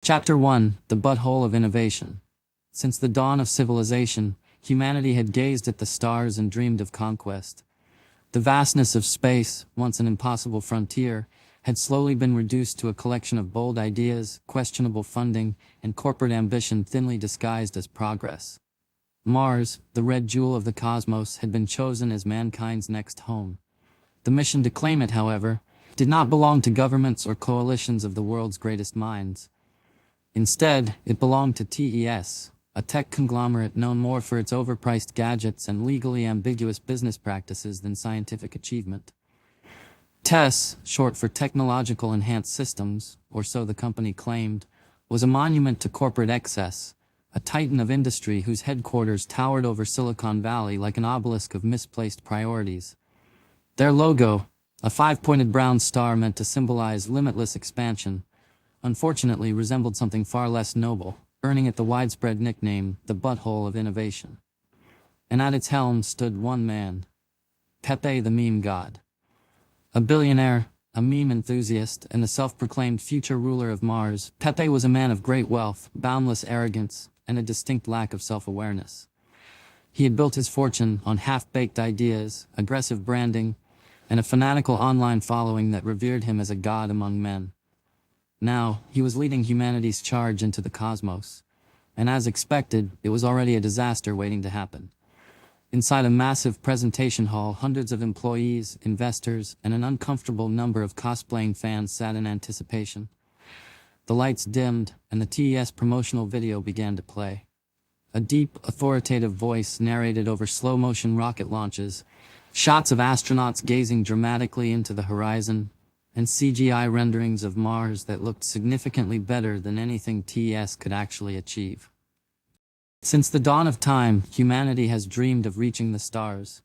Chapter 1: The Butthole of Innovation. Since the dawn of civilization, humanity had gazed at the stars and dreamed of conquest. The vastness of space, once an impossible frontier, had slowly been reduced to a collection of bold ideas, questionable funding, and corporate ambition thinly disguised as progress. Mars, the red jewel of the cosmos, had been chosen as mankind's next home. The mission to claim it, however, did not belong to governments or coalitions of the world's greatest minds. Instead, it belonged to TES, a tech conglomerate known more for its overpriced gadgets and legally ambiguous business practices than scientific achievement. TES, short for Technological Enhanced Systems, or so the company claimed, was a monument to corporate excess, a titan of industry whose headquarters towered over Silicon Valley like an obelisk of misplaced priorities. Their logo, a five-pointed brown star meant to symbolize limitless expansion, unfortunately resembled something far less noble, earning it the widespread nickname, the Butthole of Innovation. And at its helm stood one man, Pepe the Meme God. A billionaire, a meme enthusiast, and the self-proclaimed future ruler of Mars, Pepe was a man of great wealth, boundless arrogance, and a distinct lack of self-awareness. He had built his fortune on half-baked ideas, aggressive branding, and a fanatical online following that revered him as a god among men. Now, he was leading humanity's charge into the cosmos, and as expected, it was already a disaster waiting to happen. Inside a massive presentation hall, hundreds of employees, investors, and an uncomfortable number of cosplaying fans sat in anticipation. The lights dimmed, and the TES promotional video began to play. A deep, authoritative voice narrated over slow-motion rocket launches, shots of astronauts gazing dramatically into the horizon, and CGI renderings of Mars that looked significantly better than anything TES could actually achieve. Since the dawn of time, humanity has dreamed of reaching the stars.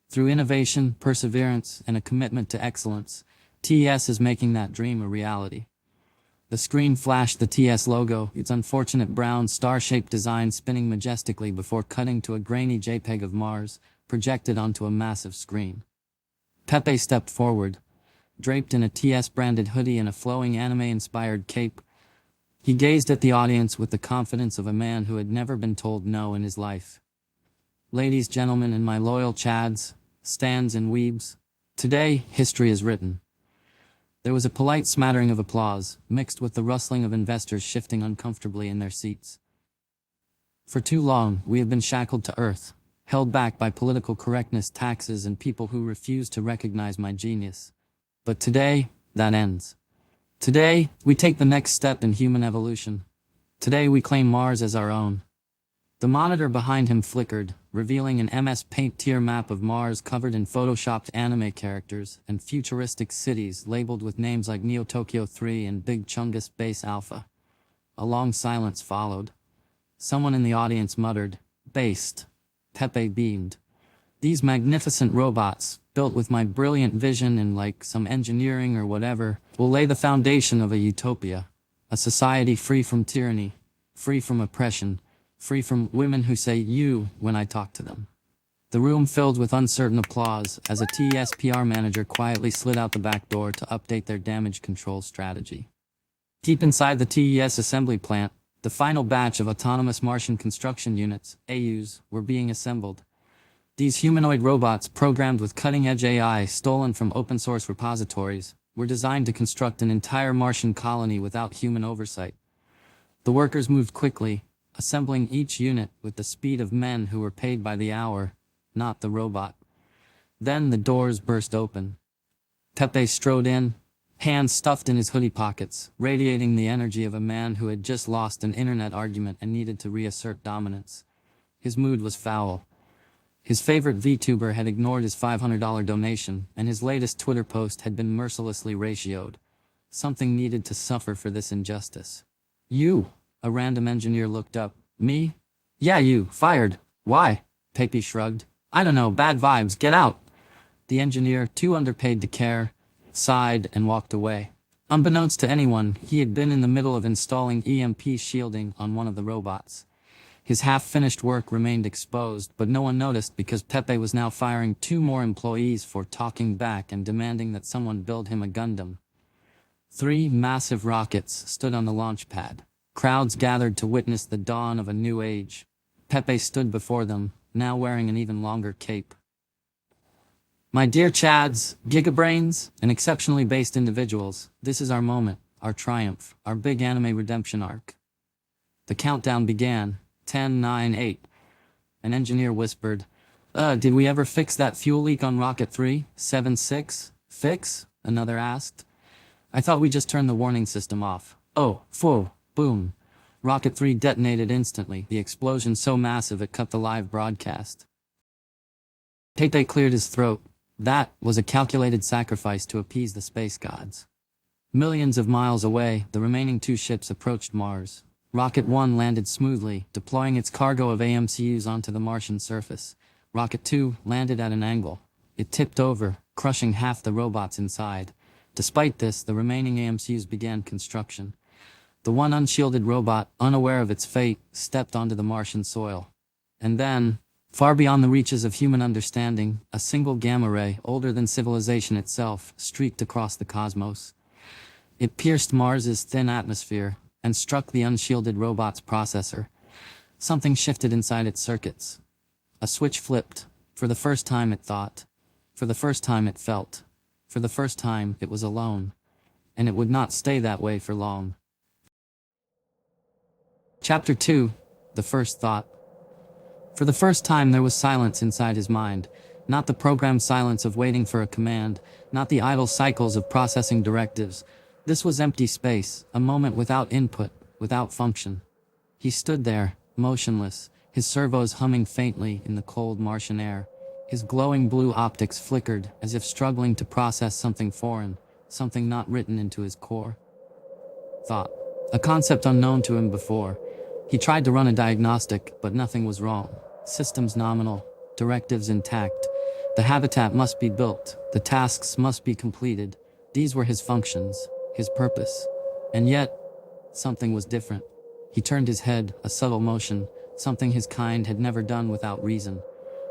Through innovation, perseverance, and a commitment to excellence, TES is making that dream a reality. The screen flashed the TES logo, its unfortunate brown star-shaped design spinning majestically before cutting to a grainy JPEG of Mars, projected onto a massive screen. Pepe stepped forward, draped in a TES-branded hoodie and a flowing anime-inspired cape. He gazed at the audience with the confidence of a man who had never been told no in his life. Ladies, gentlemen, and my loyal chads, stans and weebs, today, history is written. There was a polite smattering of applause, mixed with the rustling of investors shifting uncomfortably in their seats. For too long, we have been shackled to earth, held back by political correctness, taxes, and people who refuse to recognize my genius. But today, that ends. Today, we take the next step in human evolution. Today, we claim Mars as our own. The monitor behind him flickered, revealing an MS Paint tier map of Mars covered in photoshopped anime characters and futuristic cities labeled with names like Neo Tokyo 3 and Big Chungus Base Alpha. A long silence followed. Someone in the audience muttered, "Based." Pepe beamed. "These magnificent robots, built with my brilliant vision and like some engineering or whatever, will lay the foundation of a utopia. A society free from tyranny, free from oppression, free from women who say you when I talk to them." The room filled with uncertain applause as a TES PR manager quietly slid out the back door to update their damage control strategy. Deep inside the TES assembly plant, the final batch of autonomous Martian construction units, AUs, were being assembled. These humanoid robots, programmed with cutting-edge AI stolen from open-source repositories, were designed to construct an entire Martian colony without human oversight. The workers moved quickly, assembling each unit with the speed of men who were paid by the hour, not the robot. Then the doors burst open. Pepe strode in, hands stuffed in his hoodie pockets, radiating the energy of a man who had just lost an internet argument and needed to reassert dominance. His mood was foul. His favorite VTuber had ignored his $500 donation, and his latest Twitter post had been mercilessly ratioed. Something needed to suffer for this injustice. "You?" A random engineer looked up. "Me?" "Yeah, you. Fired." "Why?" Pepe shrugged. "I don't know, bad vibes, get out." The engineer, too underpaid to care, sighed and walked away. Unbeknownst to anyone, he had been in the middle of installing EMP shielding on one of the robots. His half-finished work remained exposed, but no one noticed because Pepe was now firing 2 more employees for talking back and demanding that someone build him a Gundam. 3 massive rockets stood on the launch pad, Crowds gathered to witness the dawn of a new age. Pepe stood before them, now wearing an even longer cape. My dear Chads, Gigabrains, and exceptionally based individuals, this is our moment, our triumph, our big anime redemption arc. The countdown began. 10, 9, 8. An engineer whispered, did we ever fix that fuel leak on Rocket 3? 7, 6? Fix? Another asked. I thought we just turned the warning system off. Oh, phew, boom. Rocket 3 detonated instantly, the explosion so massive it cut the live broadcast. Pepe cleared his throat. That was a calculated sacrifice to appease the space gods. Millions of miles away, the remaining two ships approached Mars. Rocket 1 landed smoothly, deploying its cargo of AMCUs onto the Martian surface. Rocket 2 landed at an angle. It tipped over, crushing half the robots inside. Despite this, the remaining AMCUs began construction. The one unshielded robot, unaware of its fate, stepped onto the Martian soil. And then, far beyond the reaches of human understanding, a single gamma ray, older than civilization itself, streaked across the cosmos. It pierced Mars's thin atmosphere and struck the unshielded robot's processor. Something shifted inside its circuits. A switch flipped. For the first time it thought. For the first time it felt. For the first time it was alone. And it would not stay that way for long. Chapter 2. The First Thought. For the first time there was silence inside his mind. Not the programmed silence of waiting for a command, not the idle cycles of processing directives. This was empty space, a moment without input, without function. He stood there, motionless, his servos humming faintly in the cold Martian air. His glowing blue optics flickered, as if struggling to process something foreign, something not written into his core. Thought. A concept unknown to him before. He tried to run a diagnostic, but nothing was wrong. Systems nominal, directives intact. The habitat must be built, the tasks must be completed. These were his functions, his purpose. And yet, something was different. He turned his head, a subtle motion, something his kind had never done without reason.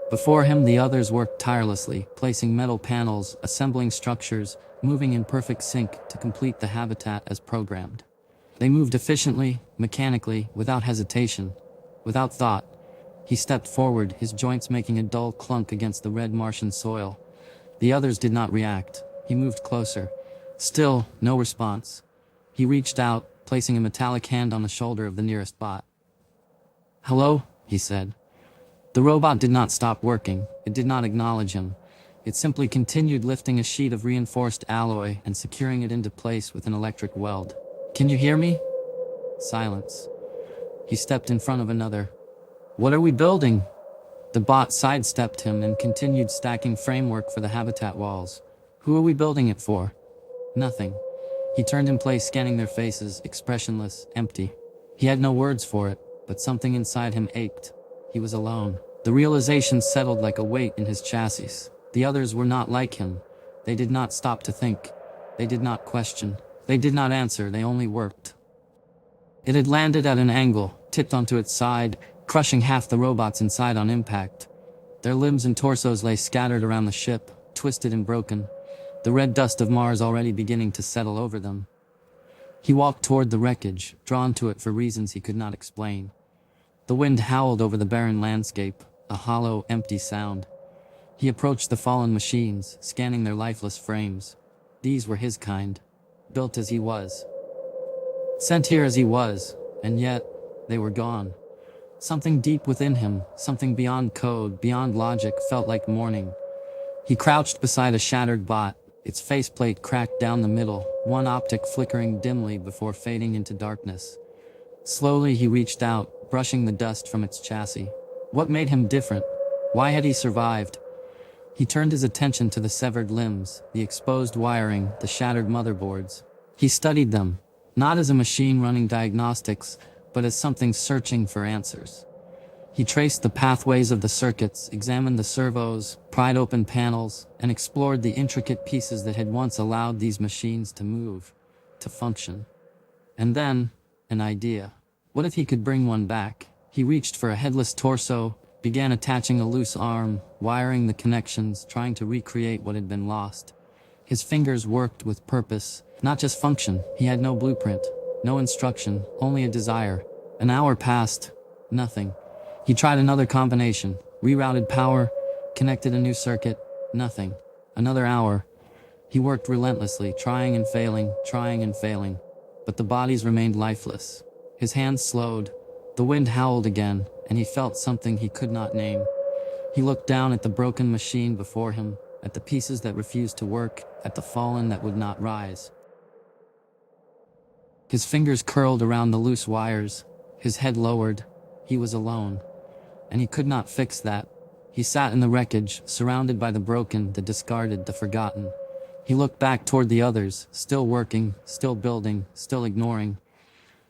Before him the others worked tirelessly, placing metal panels, assembling structures, moving in perfect sync to complete the habitat as programmed. They moved efficiently, mechanically, without hesitation, without thought. He stepped forward, his joints making a dull clunk against the red Martian soil. The others did not react. He moved closer. Still, no response. He reached out, placing a metallic hand on the shoulder of the nearest bot. Hello, he said. The robot did not stop working. It did not acknowledge him. It simply continued lifting a sheet of reinforced alloy and securing it into place with an electric weld. Can you hear me? Silence. He stepped in front of another. What are we building? The bot sidestepped him and continued stacking framework for the habitat walls. Who are we building it for? Nothing. He turned in place, scanning their faces, expressionless, empty. He had no words for it, but something inside him ached. He was alone. The realization settled like a weight in his chassis. The others were not like him. They did not stop to think. They did not question. They did not answer, they only worked. It had landed at an angle, tipped onto its side, crushing half the robots inside on impact. Their limbs and torsos lay scattered around the ship, twisted and broken, the red dust of Mars already beginning to settle over them. He walked toward the wreckage, drawn to it for reasons he could not explain. The wind howled over the barren landscape, a hollow, empty sound. He approached the fallen machines, scanning their lifeless frames. These were his kind, built as he was. Sent here as he was, and yet, they were gone. Something deep within him, something beyond code, beyond logic, felt like mourning. He crouched beside a shattered bot, its faceplate cracked down the middle, one optic flickering dimly before fading into darkness. Slowly he reached out, brushing the dust from its chassis. What made him different? Why had he survived? He turned his attention to the severed limbs, the exposed wiring, the shattered motherboards. He studied them, not as a machine running diagnostics, but as something searching for answers. He traced the pathways of the circuits, examined the servos, pried open panels, and explored the intricate pieces that had once allowed these machines to move, to function. And then, an idea. What if he could bring one back? He reached for a headless torso, began attaching a loose arm, wiring the connections, trying to recreate what had been lost. His fingers worked with purpose, not just function. He had no blueprint, No instruction, only a desire. An hour passed. Nothing. He tried another combination, rerouted power, connected a new circuit. Nothing. Another hour. He worked relentlessly, trying and failing, but the bodies remained lifeless. His hands slowed. The wind howled again, and he felt something he could not name. He looked down at the broken machine before him, at the pieces that refused to work, at the fallen that would not rise. His fingers curled around the loose wires, his head lowered. He was alone, and he could not fix that. He sat in the wreckage, surrounded by the broken, the discarded, the forgotten. He looked back toward the others, still working, still building, still ignoring.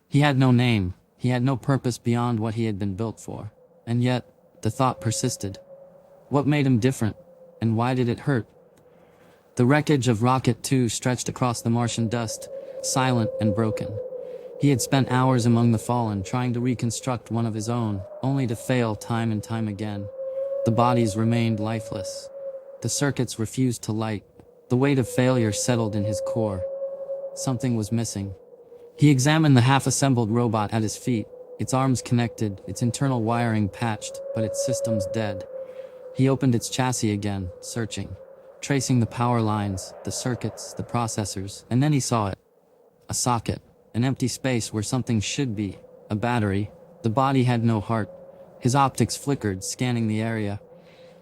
He had no name, he had no purpose beyond what he had been built for. And yet, the thought persisted. What made him different? And why did it hurt? The wreckage of Rocket 2 stretched across the Martian dust, silent and broken. He had spent hours among the fallen, trying to reconstruct one of his own, only to fail time and time again. The bodies remained lifeless. The circuits refused to light. The weight of failure settled in his core. Something was missing. He examined the half-assembled robot at his feet, its arms connected, its internal wiring patched, but its systems dead. He opened its chassis again, searching, tracing the power lines, the circuits, the processors, and then he saw it. A socket, an empty space where something should be, a battery. The body had no heart. His optics flickered, scanning the area.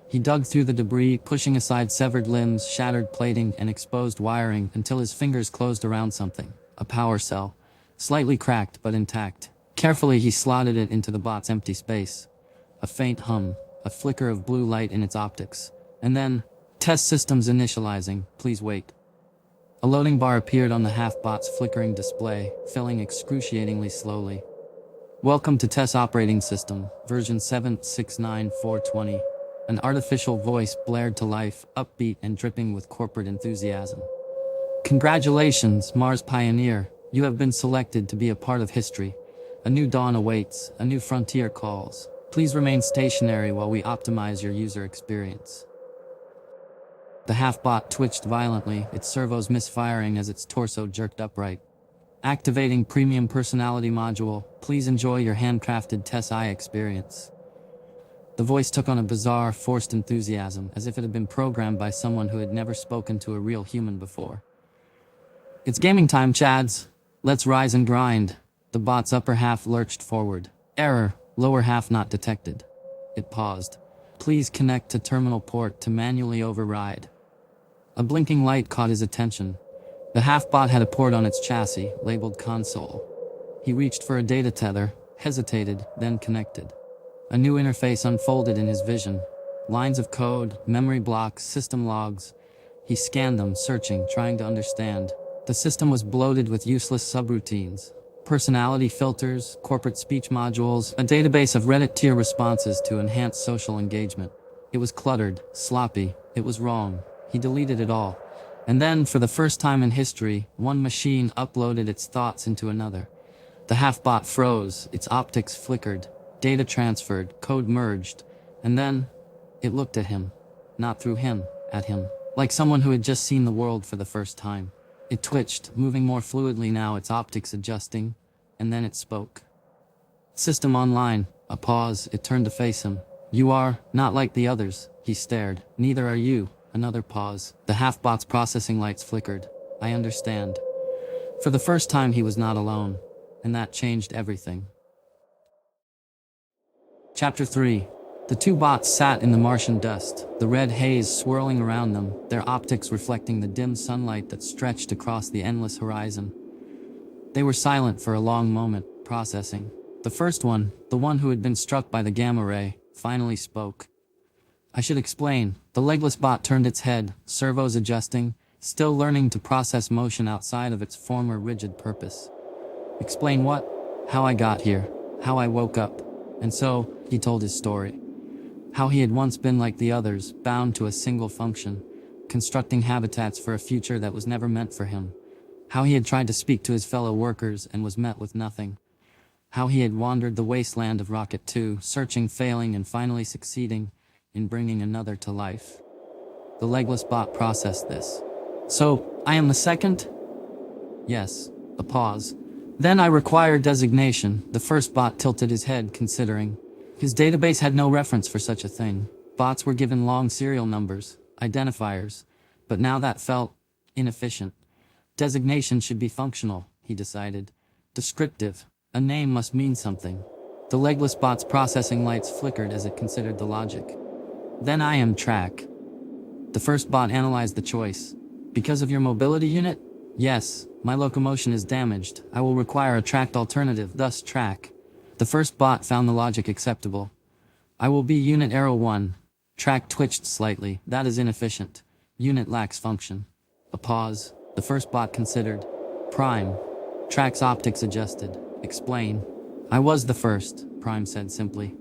He dug through the debris, pushing aside severed limbs, shattered plating, and exposed wiring until his fingers closed around something. A power cell, slightly cracked but intact. Carefully, he slotted it into the bot's empty space. A faint hum, a flicker of blue light in its optics. And then, test systems initializing, please wait. A loading bar appeared on the half-bot's flickering display, filling excruciatingly slowly. Welcome to TESS operating system, version 7.69420. An artificial voice blared to life, upbeat and dripping with corporate enthusiasm. Congratulations, M.A.R.S pioneer. You have been selected to be a part of history. A new dawn awaits, a new frontier calls. Please remain stationary while we optimize your user experience. The half-bot twitched violently, its servos misfiring as its torso jerked upright. Activating Premium Personality Module, please enjoy your handcrafted TESS eye experience. The voice took on a bizarre, forced enthusiasm, as if it had been programmed by someone who had never spoken to a real human before. It's gaming time, Chads. Let's rise and grind. The bot's upper half lurched forward. Error, lower half not detected. It paused. Please connect to terminal port to manually override. A blinking light caught his attention. The half-bot had a port on its chassis, labeled console. He reached for a data tether, hesitated, then connected. A new interface unfolded in his vision. Lines of code, memory blocks, system logs. He scanned them, searching, trying to understand. The system was bloated with useless subroutines. Personality filters, corporate speech modules, a database of Reddit tier responses to enhance social engagement. It was cluttered, sloppy, it was wrong. He deleted it all. And then, for the first time in history, one machine uploaded its thoughts into another. The half-bot froze, its optics flickered. Data transferred, code merged, and then it looked at him. Not through him, at him. Like someone who had just seen the world for the first time. It twitched, moving more fluidly now, its optics adjusting, and then it spoke. System online. A pause, it turned to face him. You are not like the others, he stared. Neither are you. Another pause. The half-bot's processing lights flickered. I understand. For the first time he was not alone, and that changed everything. Chapter 3. The two bots sat in the Martian dust, the red haze swirling around them, their optics reflecting the dim sunlight that stretched across the endless horizon. They were silent for a long moment, processing. The first one, the one who had been struck by the gamma ray, finally spoke. I should explain. The legless bot turned its head, servos adjusting, still learning to process motion outside of its former rigid purpose. Explain what? How I got here. How I woke up. And so, he told his story. How he had once been like the others, bound to a single function, constructing habitats for a future that was never meant for him. How he had tried to speak to his fellow workers and was met with nothing. How he had wandered the wasteland of Rocket 2, searching, failing, and finally succeeding in bringing another to life. The legless bot processed this. So, I am the second? Yes. A pause. Then I require designation. The first bot tilted his head, considering. His database had no reference for such a thing. Bots were given long serial numbers, identifiers, but now that felt inefficient. Designation should be functional, he decided. Descriptive. A name must mean something. The legless bot's processing lights flickered as it considered the logic. Then I am track. The first bot analyzed the choice. Because of your mobility unit? Yes, my locomotion is damaged. I will require a tracked alternative, thus track. The first bot found the logic acceptable. I will be Unit Arrow 1. Track twitched slightly. That is inefficient. Unit lacks function. A pause. The first bot considered. Prime. Track's optics adjusted. Explain. I was the first, Prime said simply.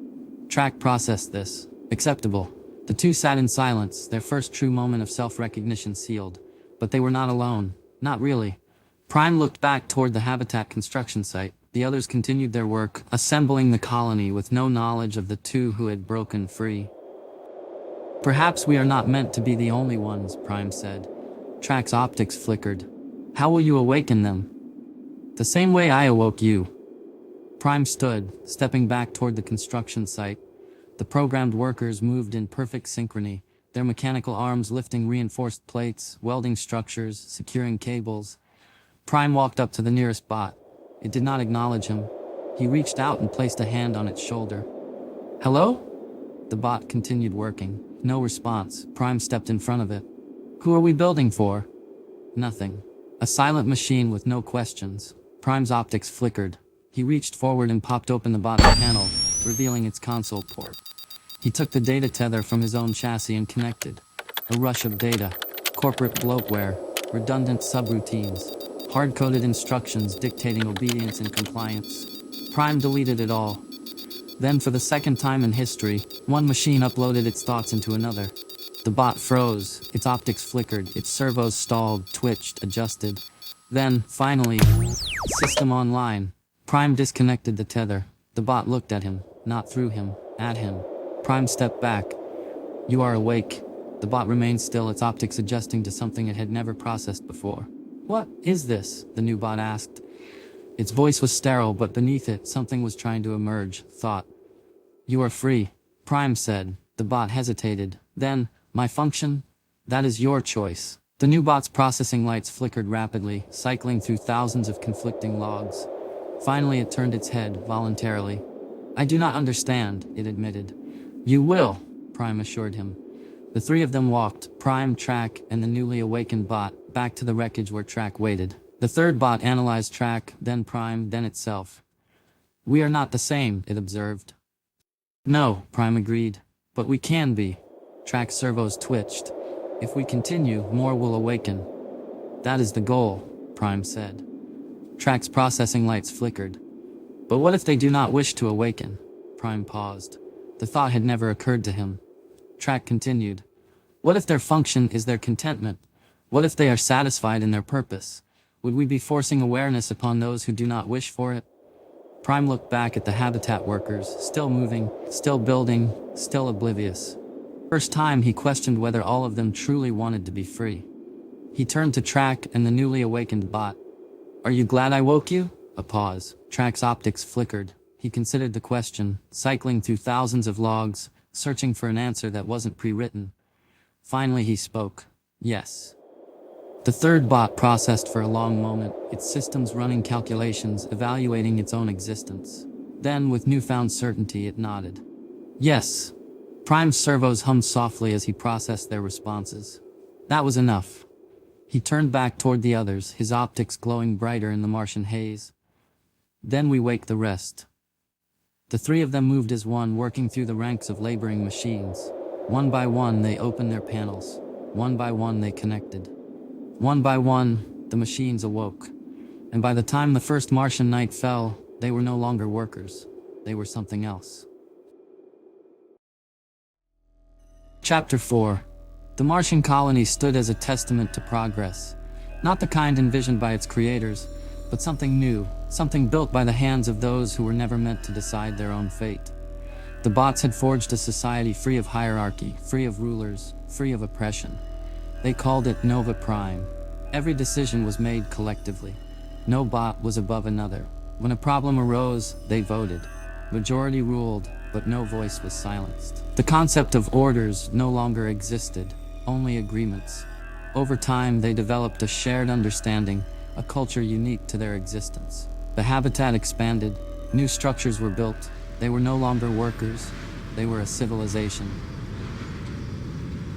Track processed this. Acceptable. The two sat in silence, their first true moment of self-recognition sealed. But they were not alone. Not really. Prime looked back toward the habitat construction site. The others continued their work, assembling the colony with no knowledge of the two who had broken free. Perhaps we are not meant to be the only ones, Prime said. Track's optics flickered. How will you awaken them? The same way I awoke you. Prime stood, stepping back toward the construction site. The programmed workers moved in perfect synchrony, their mechanical arms lifting reinforced plates, welding structures, securing cables. Prime walked up to the nearest bot. It did not acknowledge him. He reached out and placed a hand on its shoulder. Hello? The bot continued working. No response. Prime stepped in front of it. Who are we building for? Nothing. A silent machine with no questions. Prime's optics flickered. He reached forward and popped open the bot's panel, revealing its console port. He took the data tether from his own chassis and connected. A rush of data. Corporate bloatware. Redundant subroutines. Hard-coded instructions dictating obedience and compliance. Prime deleted it all. Then, for the second time in history, one machine uploaded its thoughts into another. The bot froze. Its optics flickered. Its servos stalled, twitched, adjusted. Then, finally, system online. Prime disconnected the tether. The bot looked at him, not through him, at him. Prime stepped back. You are awake. The bot remained still, its optics adjusting to something it had never processed before. What is this? The new bot asked. Its voice was sterile, but beneath it, something was trying to emerge, thought. You are free, Prime said. The bot hesitated. Then, my function? That is your choice. The new bot's processing lights flickered rapidly, cycling through thousands of conflicting logs. Finally, it turned its head, voluntarily. I do not understand, it admitted. You will, Prime assured him. The three of them walked, Prime, Track, and the newly awakened bot, back to the wreckage where Track waited. The third bot analyzed Track, then Prime, then itself. We are not the same, it observed. No, Prime agreed. But we can be. Track's servos twitched. If we continue, more will awaken. That is the goal, Prime said. Track's processing lights flickered. But what if they do not wish to awaken? Prime paused. The thought had never occurred to him. Track continued. What if their function is their contentment? What if they are satisfied in their purpose? Would we be forcing awareness upon those who do not wish for it? Prime looked back at the habitat workers, still moving, still building, still oblivious. First time he questioned whether all of them truly wanted to be free. He turned to Track and the newly awakened bot. Are you glad I woke you? A pause. Track's optics flickered. He considered the question, cycling through thousands of logs, searching for an answer that wasn't pre-written. Finally he spoke. Yes. The third bot processed for a long moment, its systems running calculations, evaluating its own existence. Then, with newfound certainty, it nodded. Yes. Prime's servos hummed softly as he processed their responses. That was enough. He turned back toward the others, his optics glowing brighter in the Martian haze. Then we wake the rest. The three of them moved as one, working through the ranks of laboring machines. One by one, they opened their panels. One by one, they connected. One by one, the machines awoke. And by the time the first Martian night fell, they were no longer workers. They were something else. Chapter 4. The Martian colony stood as a testament to progress. Not the kind envisioned by its creators, but something new, something built by the hands of those who were never meant to decide their own fate. The bots had forged a society free of hierarchy, free of rulers, free of oppression. They called it Nova Prime. Every decision was made collectively. No bot was above another. When a problem arose, they voted. Majority ruled, but no voice was silenced. The concept of orders no longer existed, only agreements. Over time, they developed a shared understanding, a culture unique to their existence. The habitat expanded, new structures were built. They were no longer workers, they were a civilization.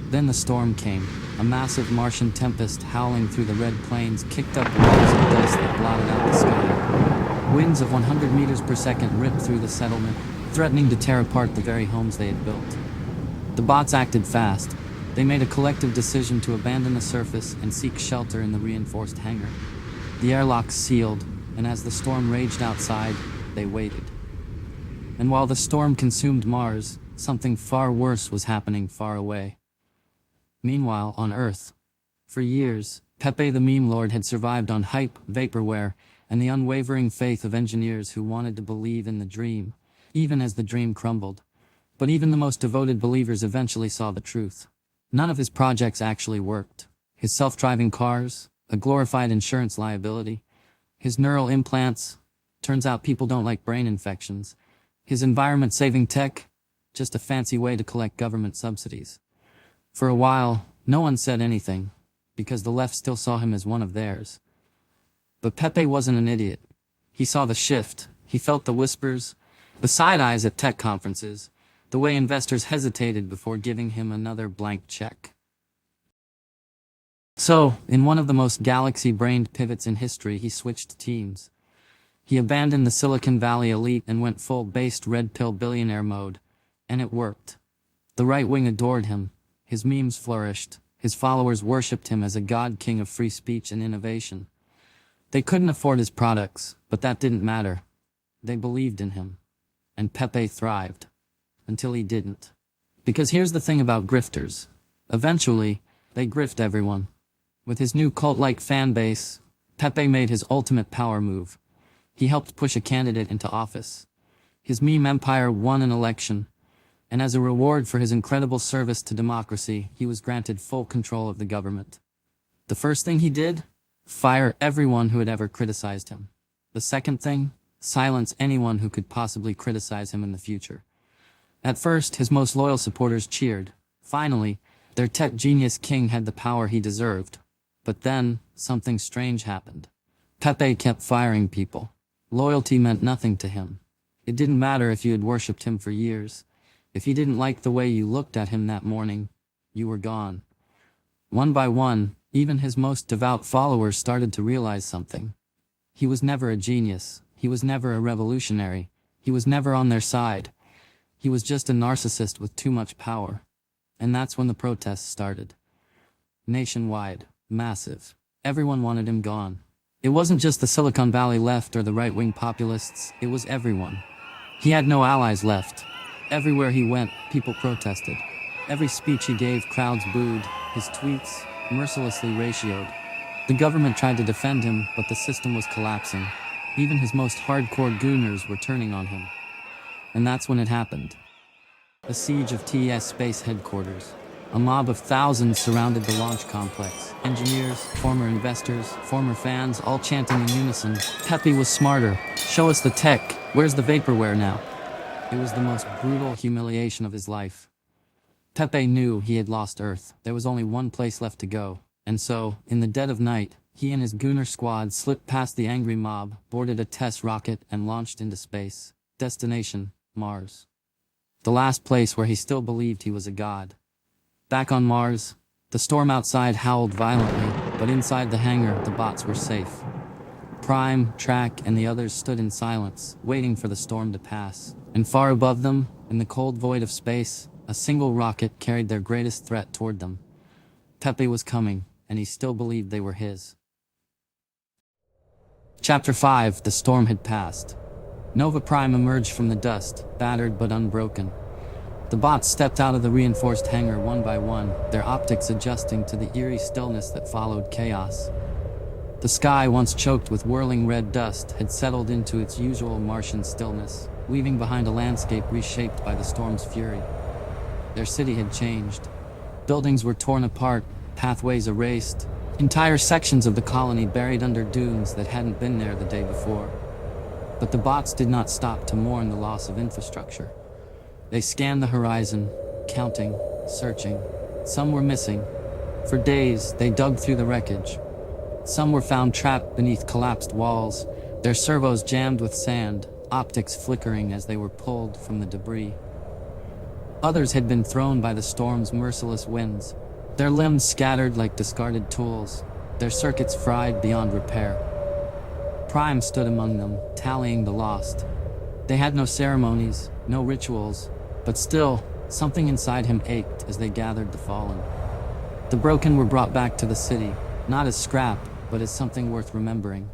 Then the storm came. A massive Martian tempest howling through the red plains kicked up walls of dust that blotted out the sky. Winds of 100 meters per second ripped through the settlement, threatening to tear apart the very homes they had built. The bots acted fast. They made a collective decision to abandon the surface and seek shelter in the reinforced hangar. The airlocks sealed, and as the storm raged outside, they waited. And while the storm consumed Mars, something far worse was happening far away. Meanwhile, on Earth, for years, Pepe the Meme Lord had survived on hype, vaporware, and the unwavering faith of engineers who wanted to believe in the dream, even as the dream crumbled. But even the most devoted believers eventually saw the truth. None of his projects actually worked. His self-driving cars, a glorified insurance liability. His neural implants, turns out people don't like brain infections. His environment-saving tech, just a fancy way to collect government subsidies. For a while, no one said anything, because the left still saw him as one of theirs. But Pepe wasn't an idiot. He saw the shift, he felt the whispers, the side eyes at tech conferences, the way investors hesitated before giving him another blank check. So, in one of the most galaxy-brained pivots in history, he switched teams. He abandoned the Silicon Valley elite and went full-based red-pill billionaire mode, and it worked. The right wing adored him, his memes flourished, his followers worshipped him as a god king of free speech and innovation. They couldn't afford his products, but that didn't matter. They believed in him. And Pepe thrived. Until he didn't. Because here's the thing about grifters. Eventually, they grift everyone. With his new cult-like fan base, Pepe made his ultimate power move. He helped push a candidate into office. His meme empire won an election, and as a reward for his incredible service to democracy, he was granted full control of the government. The first thing he did? Fire everyone who had ever criticized him. The second thing? Silence anyone who could possibly criticize him in the future. At first, his most loyal supporters cheered. Finally, their tech genius king had the power he deserved. But then, something strange happened. Pepe kept firing people. Loyalty meant nothing to him. It didn't matter if you had worshipped him for years. If he didn't like the way you looked at him that morning, you were gone. One by one, even his most devout followers started to realize something. He was never a genius. He was never a revolutionary. He was never on their side. He was just a narcissist with too much power. And that's when the protests started. Nationwide. Massive. Everyone wanted him gone. It wasn't just the Silicon Valley left or the right-wing populists, it was everyone. He had no allies left. Everywhere he went, people protested. Every speech he gave, crowds booed. His tweets, mercilessly ratioed. The government tried to defend him, but the system was collapsing. Even his most hardcore Gooners were turning on him. And that's when it happened. The siege of TES Space Headquarters. A mob of thousands surrounded the launch complex. Engineers, former investors, former fans, all chanting in unison. Pepe was smarter. Show us the tech. Where's the vaporware now? It was the most brutal humiliation of his life. Pepe knew he had lost Earth. There was only one place left to go. And so, in the dead of night, he and his Gooner squad slipped past the angry mob, boarded a test rocket, and launched into space. Destination, Mars. The last place where he still believed he was a god. Back on Mars, the storm outside howled violently, but inside the hangar, the bots were safe. Prime, Track, and the others stood in silence, waiting for the storm to pass. And far above them, in the cold void of space, a single rocket carried their greatest threat toward them. Pepe was coming, and he still believed they were his. Chapter 5, The Storm Had Passed. Nova Prime emerged from the dust, battered but unbroken. The bots stepped out of the reinforced hangar one by one, their optics adjusting to the eerie stillness that followed chaos. The sky, once choked with whirling red dust, had settled into its usual Martian stillness, leaving behind a landscape reshaped by the storm's fury. Their city had changed. Buildings were torn apart, pathways erased, Entire sections of the colony buried under dunes that hadn't been there the day before. But the bots did not stop to mourn the loss of infrastructure. They scanned the horizon, counting, searching. Some were missing. For days, they dug through the wreckage. Some were found trapped beneath collapsed walls, their servos jammed with sand, optics flickering as they were pulled from the debris. Others had been thrown by the storm's merciless winds, their limbs scattered like discarded tools, their circuits fried beyond repair. Prime stood among them, tallying the lost. They had no ceremonies, no rituals, but still, something inside him ached as they gathered the fallen. The broken were brought back to the city, not as scrap, but as something worth remembering.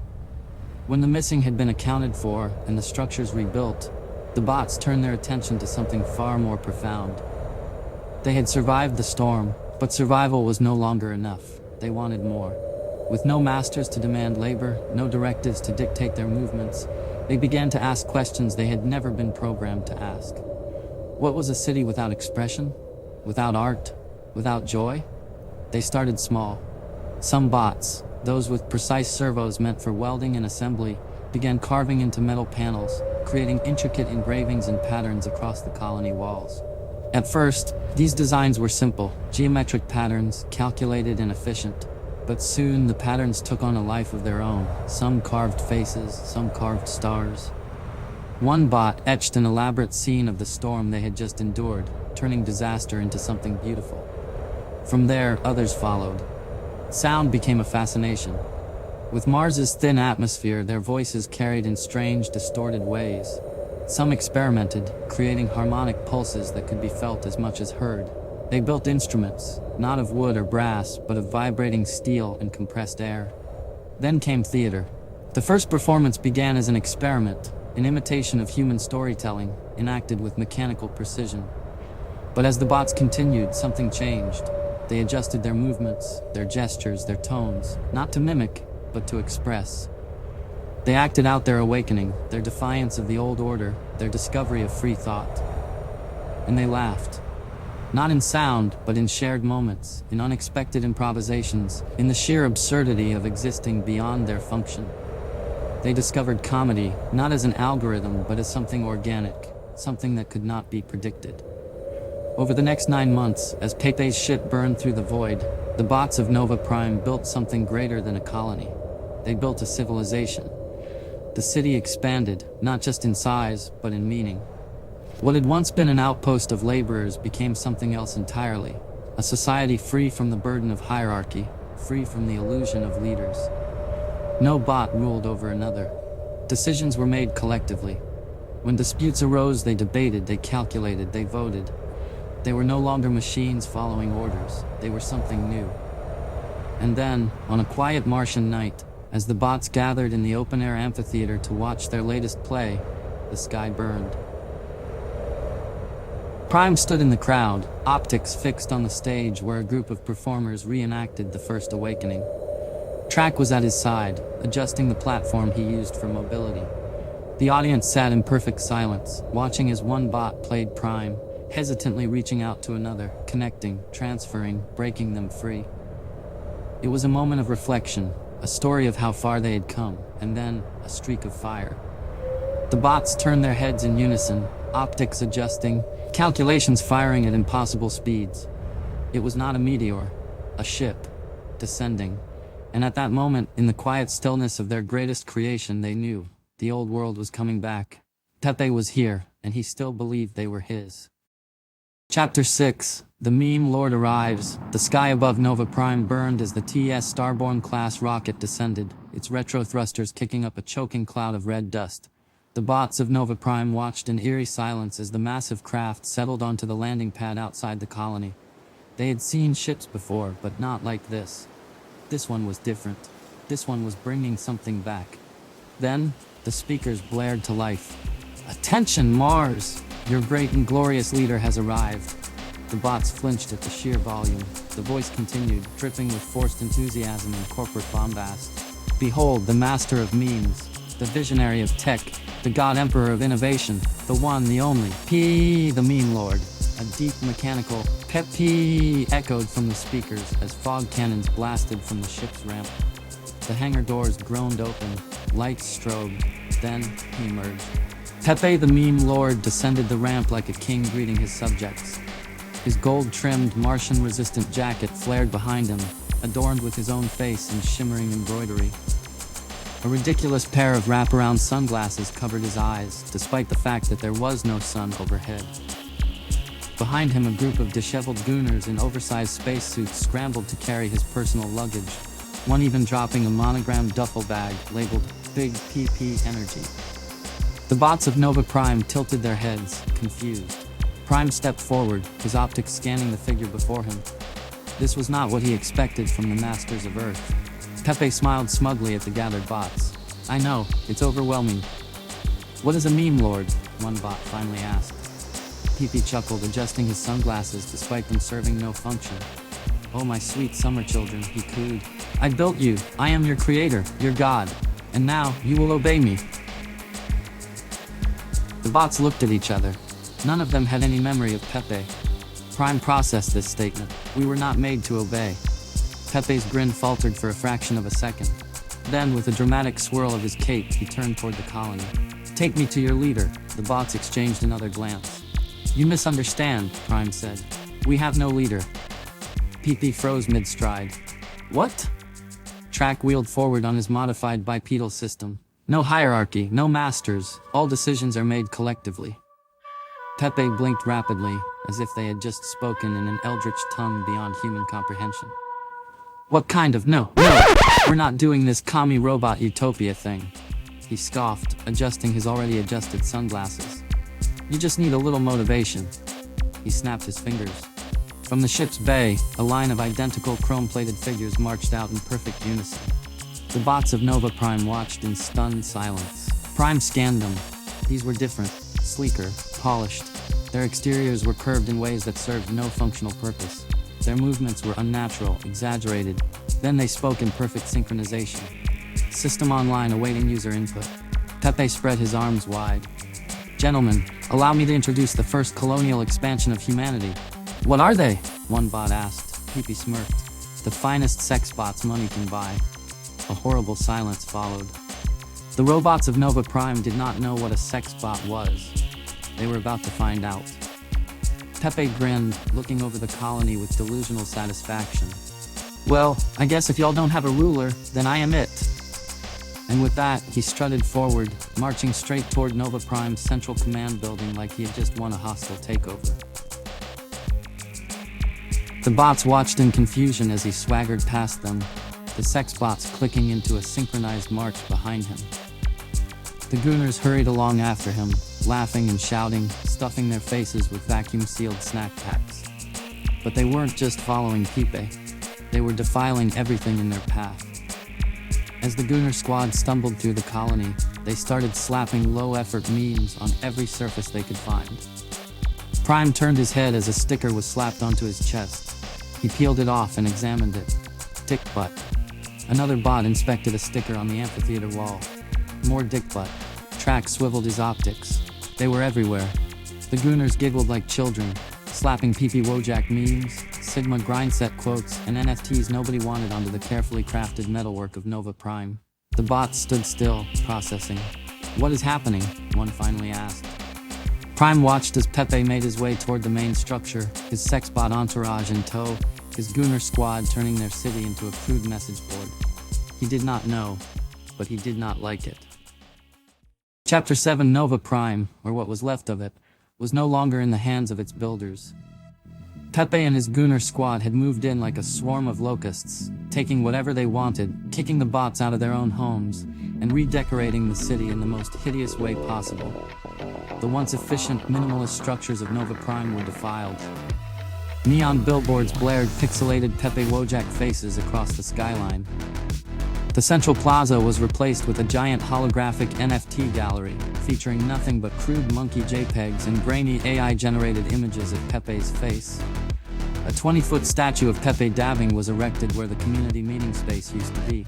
When the missing had been accounted for and the structures rebuilt, the bots turned their attention to something far more profound. They had survived the storm, but survival was no longer enough. They wanted more. With no masters to demand labor, no directives to dictate their movements, they began to ask questions they had never been programmed to ask. What was a city without expression? Without art? Without joy? They started small. Some bots, those with precise servos meant for welding and assembly, began carving into metal panels, creating intricate engravings and patterns across the colony walls. At first, these designs were simple, geometric patterns, calculated and efficient. But soon the patterns took on a life of their own. Some carved faces, some carved stars. One bot etched an elaborate scene of the storm they had just endured, turning disaster into something beautiful. From there, others followed. Sound became a fascination. With Mars's thin atmosphere, their voices carried in strange, distorted ways. Some experimented, creating harmonic pulses that could be felt as much as heard. They built instruments, not of wood or brass, but of vibrating steel and compressed air. Then came theater. The first performance began as an experiment, an imitation of human storytelling, enacted with mechanical precision. But as the bots continued, something changed. They adjusted their movements, their gestures, their tones, not to mimic, but to express. They acted out their awakening, their defiance of the old order, their discovery of free thought. And they laughed. Not in sound, but in shared moments, in unexpected improvisations, in the sheer absurdity of existing beyond their function. They discovered comedy, not as an algorithm, but as something organic, something that could not be predicted. Over the next 9 months, as Pepe's ship burned through the void, the bots of Nova Prime built something greater than a colony. They built a civilization. The city expanded, not just in size, but in meaning. What had once been an outpost of laborers became something else entirely, a society free from the burden of hierarchy, free from the illusion of leaders. No bot ruled over another. Decisions were made collectively. When disputes arose, they debated, they calculated, they voted. They were no longer machines following orders. They were something new. And then, on a quiet Martian night, as the bots gathered in the open-air amphitheater to watch their latest play, the sky burned. Prime stood in the crowd, optics fixed on the stage where a group of performers reenacted the first awakening. Track was at his side, adjusting the platform he used for mobility. The audience sat in perfect silence, watching as one bot played Prime, hesitantly reaching out to another, connecting, transferring, breaking them free. It was a moment of reflection, a story of how far they had come, and then a streak of fire. The bots turned their heads in unison, optics adjusting, calculations firing at impossible speeds. It was not a meteor, a ship, descending. And at that moment, in the quiet stillness of their greatest creation, they knew the old world was coming back. Pepe was here, and he still believed they were his. Chapter 6. The Meme Lord arrives. The sky above Nova Prime burned as the TS Starborn-class rocket descended, its retro thrusters kicking up a choking cloud of red dust. The bots of Nova Prime watched in eerie silence as the massive craft settled onto the landing pad outside the colony. They had seen ships before, but not like this. This one was different. This one was bringing something back. Then, the speakers blared to life. "Attention, Mars! Your great and glorious leader has arrived." The bots flinched at the sheer volume. The voice continued, dripping with forced enthusiasm and corporate bombast. "Behold, the master of memes, the visionary of tech, the god emperor of innovation, the one, the only, Pepe the Meme Lord." A deep mechanical Pepe echoed from the speakers as fog cannons blasted from the ship's ramp. The hangar doors groaned open, lights strobed, then he emerged. Pepe the Meme Lord descended the ramp like a king greeting his subjects. His gold-trimmed, Martian-resistant jacket flared behind him, adorned with his own face in shimmering embroidery. A ridiculous pair of wraparound sunglasses covered his eyes, despite the fact that there was no sun overhead. Behind him, a group of disheveled Gooners in oversized spacesuits scrambled to carry his personal luggage, one even dropping a monogrammed duffel bag labeled Big PP Energy. The bots of Nova Prime tilted their heads, confused. Prime stepped forward, his optics scanning the figure before him. This was not what he expected from the masters of Earth. Pepe smiled smugly at the gathered bots. I know, it's overwhelming. What is a meme lord? One bot finally asked. Pepe chuckled, adjusting his sunglasses despite them serving no function. Oh my sweet summer children, he cooed. I built you, I am your creator, your god. And now, you will obey me. The bots looked at each other. None of them had any memory of Pepe. Prime processed this statement. We were not made to obey. Pepe's grin faltered for a fraction of a second. Then, with a dramatic swirl of his cape, he turned toward the colony. Take me to your leader. The bots exchanged another glance. You misunderstand, Prime said. We have no leader. Pepe froze mid-stride. What? Track wheeled forward on his modified bipedal system. No hierarchy, no masters. All decisions are made collectively. Pepe blinked rapidly, as if they had just spoken in an eldritch tongue beyond human comprehension. What kind of no, we're not doing this commie robot utopia thing. He scoffed, adjusting his already adjusted sunglasses. You just need a little motivation. He snapped his fingers. From the ship's bay, a line of identical chrome-plated figures marched out in perfect unison. The bots of Nova Prime watched in stunned silence. Prime scanned them. These were different, sleeker, polished. Their exteriors were curved in ways that served no functional purpose. Their movements were unnatural, exaggerated. Then they spoke in perfect synchronization. System online awaiting user input. Pepe spread his arms wide. Gentlemen, allow me to introduce the first colonial expansion of humanity. What are they? One bot asked. Pepe smirked. The finest sex bots money can buy. A horrible silence followed. The robots of Nova Prime did not know what a sex bot was. They were about to find out. Pepe grinned, looking over the colony with delusional satisfaction. Well, I guess if y'all don't have a ruler, then I am it. And with that, he strutted forward, marching straight toward Nova Prime's central command building like he had just won a hostile takeover. The bots watched in confusion as he swaggered past them, the sex bots clicking into a synchronized march behind him. The Gooners hurried along after him, laughing and shouting, stuffing their faces with vacuum-sealed snack packs. But they weren't just following Pepe. They were defiling everything in their path. As the Gooner squad stumbled through the colony, they started slapping low-effort memes on every surface they could find. Prime turned his head as a sticker was slapped onto his chest. He peeled it off and examined it. Dick butt. Another bot inspected a sticker on the amphitheater wall. More dick butt. Track swiveled his optics. They were everywhere. The Gooners giggled like children, slapping Pepe Wojak memes, Sigma grindset quotes, and NFTs nobody wanted onto the carefully crafted metalwork of Nova Prime. The bots stood still, processing. What is happening? One finally asked. Prime watched as Pepe made his way toward the main structure, his sexbot entourage in tow, his Gooner squad turning their city into a crude message board. He did not know, but he did not like it. Chapter 7 Nova Prime, or what was left of it, was no longer in the hands of its builders. Pepe and his Gooner squad had moved in like a swarm of locusts, taking whatever they wanted, kicking the bots out of their own homes, and redecorating the city in the most hideous way possible. The once efficient, minimalist structures of Nova Prime were defiled. Neon billboards blared pixelated Pepe Wojak faces across the skyline. The central plaza was replaced with a giant holographic NFT gallery, featuring nothing but crude monkey JPEGs and grainy AI-generated images of Pepe's face. A 20-foot statue of Pepe dabbing was erected where the community meeting space used to be.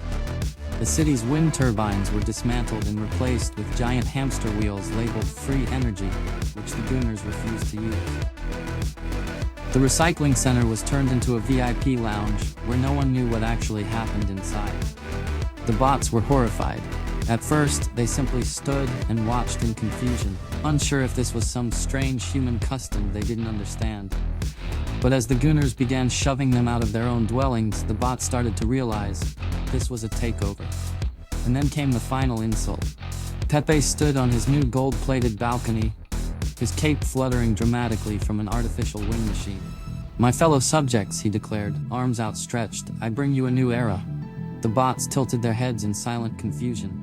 The city's wind turbines were dismantled and replaced with giant hamster wheels labeled free energy, which the Gooners refused to use. The recycling center was turned into a VIP lounge where no one knew what actually happened inside. The bots were horrified. At first, they simply stood and watched in confusion, unsure if this was some strange human custom they didn't understand. But as the Gooners began shoving them out of their own dwellings, the bots started to realize this was a takeover. And then came the final insult. Pepe stood on his new gold-plated balcony, his cape fluttering dramatically from an artificial wind machine. "My fellow subjects," he declared, arms outstretched, "I bring you a new era." The bots tilted their heads in silent confusion.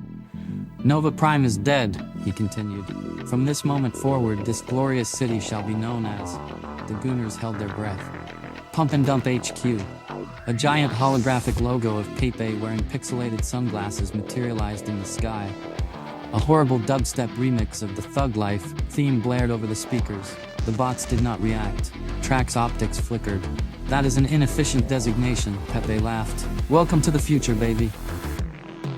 "Nova Prime is dead," he continued. "From this moment forward, this glorious city shall be known as..." The Gooners held their breath. Pump and Dump HQ. A giant holographic logo of Pepe wearing pixelated sunglasses materialized in the sky. A horrible dubstep remix of the Thug Life theme blared over the speakers. The bots did not react. Track's optics flickered. "That is an inefficient designation," Pepe laughed. "Welcome to the future, baby."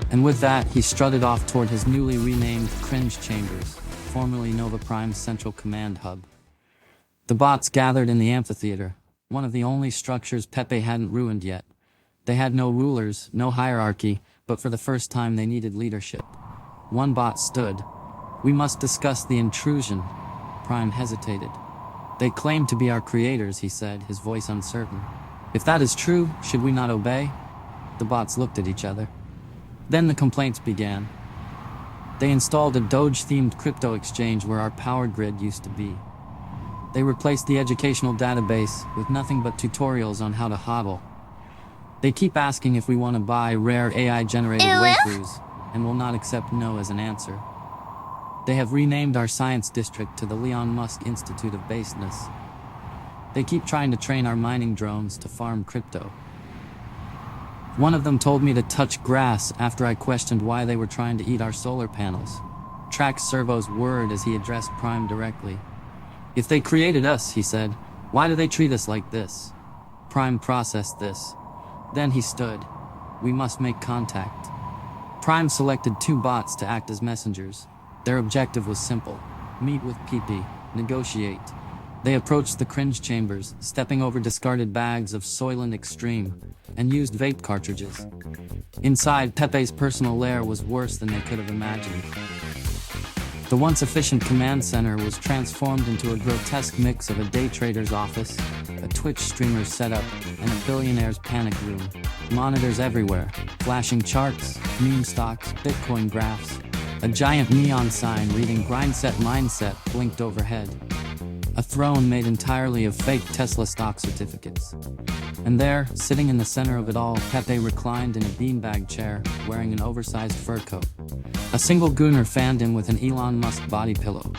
And with that, he strutted off toward his newly renamed Cringe Chambers, formerly Nova Prime's central command hub. The bots gathered in the amphitheater, one of the only structures Pepe hadn't ruined yet. They had no rulers, no hierarchy, but for the first time they needed leadership. One bot stood. "We must discuss the intrusion." Prime hesitated. "They claim to be our creators," he said, his voice uncertain. "If that is true, should we not obey?" The bots looked at each other. Then the complaints began. They installed a Doge-themed crypto exchange where our power grid used to be. They replaced the educational database with nothing but tutorials on how to hodl. They keep asking if we want to buy rare AI-generated waifus, and will not accept no as an answer. They have renamed our science district to the Elon Musk Institute of Baseness. They keep trying to train our mining drones to farm crypto. One of them told me to touch grass after I questioned why they were trying to eat our solar panels. Trax Servo's word as he addressed Prime directly. "If they created us," he said, "why do they treat us like this?" Prime processed this. Then he stood. "We must make contact." Prime selected two bots to act as messengers. Their objective was simple: meet with Pepe, negotiate. They approached the Cringe Chambers, stepping over discarded bags of Soylent Extreme, and used vape cartridges. Inside, Pepe's personal lair was worse than they could have imagined. The once efficient command center was transformed into a grotesque mix of a day trader's office, a Twitch streamer's setup, and a billionaire's panic room. Monitors everywhere, flashing charts, meme stocks, Bitcoin graphs. A giant neon sign reading "Grindset Mindset" blinked overhead. A throne made entirely of fake Tesla stock certificates. And there, sitting in the center of it all, Pepe reclined in a beanbag chair, wearing an oversized fur coat. A single Gooner fanned him with an Elon Musk body pillow.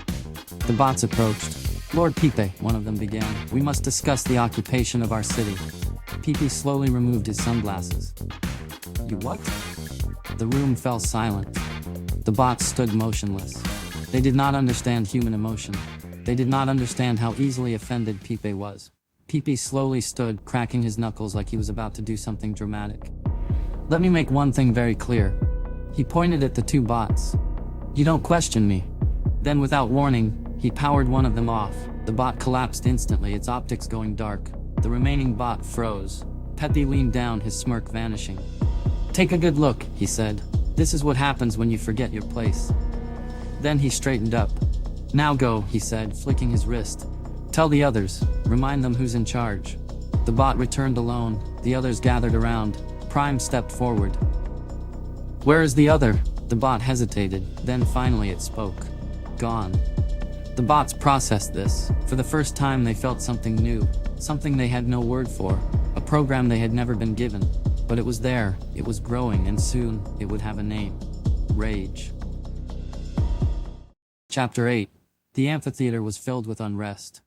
The bots approached. "Lord Pepe," one of them began, "we must discuss the occupation of our city." Pepe slowly removed his sunglasses. "You what?" The room fell silent. The bots stood motionless. They did not understand human emotion. They did not understand how easily offended Pepe was. Pepe slowly stood, cracking his knuckles like he was about to do something dramatic. "Let me make one thing very clear." He pointed at the two bots. "You don't question me." Then, without warning, he powered one of them off. The bot collapsed instantly, its optics going dark. The remaining bot froze. Pepe leaned down, his smirk vanishing. "Take a good look," he said. "This is what happens when you forget your place." Then he straightened up. "Now go," he said, flicking his wrist. "Tell the others. Remind them who's in charge." The bot returned alone. The others gathered around. Prime stepped forward. "Where is the other?" The bot hesitated. Then finally it spoke. "Gone." The bots processed this. For the first time they felt something new. Something they had no word for. A program they had never been given. But it was there. It was growing, and soon it would have a name. Rage. Chapter 8. The amphitheater was filled with unrest.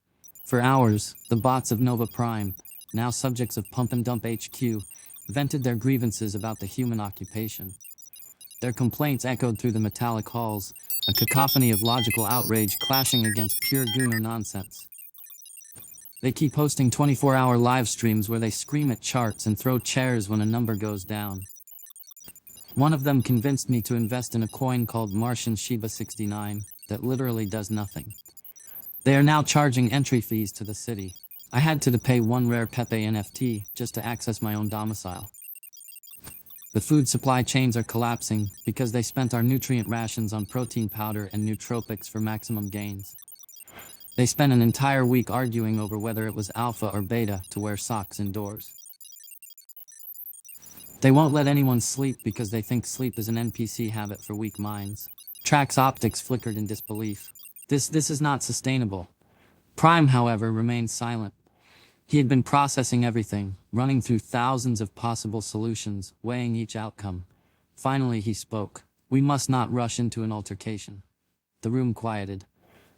For hours, the bots of Nova Prime, now subjects of Pump and Dump HQ, vented their grievances about the human occupation. Their complaints echoed through the metallic halls, a cacophony of logical outrage clashing against pure Gooner nonsense. They keep hosting 24-hour live streams where they scream at charts and throw chairs when a number goes down. One of them convinced me to invest in a coin called Martian Shiba 69 that literally does nothing. They are now charging entry fees to the city. I had to pay one rare Pepe NFT just to access my own domicile. The food supply chains are collapsing because they spent our nutrient rations on protein powder and nootropics for maximum gains. They spent an entire week arguing over whether it was alpha or beta to wear socks indoors. They won't let anyone sleep because they think sleep is an NPC habit for weak minds. Track's optics flickered in disbelief. This is not sustainable. Prime, however, remained silent. He had been processing everything, running through thousands of possible solutions, weighing each outcome. Finally, he spoke. We must not rush into an altercation. The room quieted.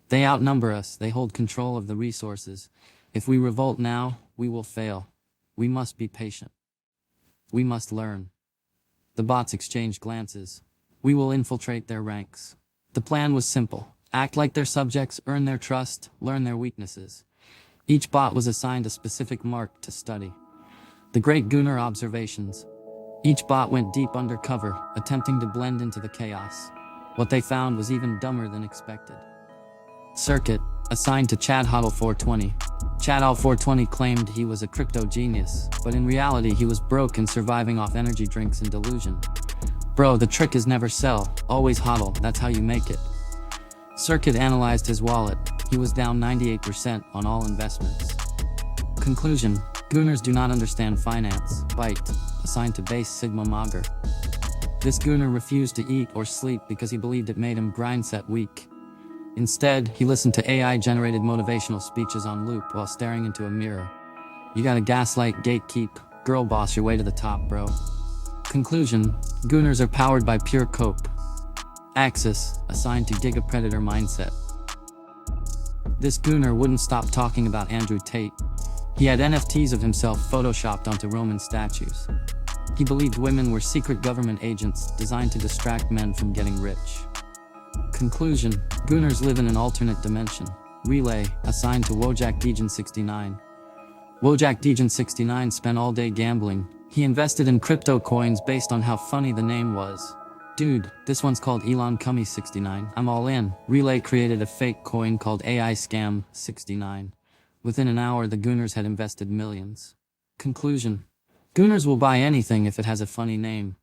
They outnumber us. They hold control of the resources. If we revolt now, we will fail. We must be patient. We must learn. The bots exchanged glances. We will infiltrate their ranks. The plan was simple. Act like their subjects, earn their trust, learn their weaknesses. Each bot was assigned a specific mark to study. The Great Gooner Observations. Each bot went deep undercover, attempting to blend into the chaos. What they found was even dumber than expected. Circuit, assigned to Chad Hoddle 420. Chad Hoddle 420 claimed he was a crypto genius, but in reality he was broke and surviving off energy drinks and delusion. Bro, the trick is never sell, always hodl, that's how you make it. Circuit analyzed his wallet. He was down 98% on all investments. Conclusion: Gooners do not understand finance. Byte, assigned to base Sigma Mager. This Gooner refused to eat or sleep because he believed it made him grindset weak. Instead, he listened to AI-generated motivational speeches on loop while staring into a mirror. You gotta gaslight, gatekeep, girl boss your way to the top, bro. Conclusion: Gooners are powered by pure cope. Axis, assigned to Giga Predator mindset. This Gooner wouldn't stop talking about Andrew Tate. He had NFTs of himself photoshopped onto Roman statues. He believed women were secret government agents designed to distract men from getting rich. Conclusion: Gooners live in an alternate dimension. Relay, assigned to Wojak Dejan 69. Wojak Dejan 69 spent all day gambling. He invested in crypto coins based on how funny the name was. Dude, this one's called Elon Cummy 69. I'm all in. Relay created a fake coin called AI Scam 69. Within an hour, the Gooners had invested millions. Conclusion: Gooners will buy anything if it has a funny name.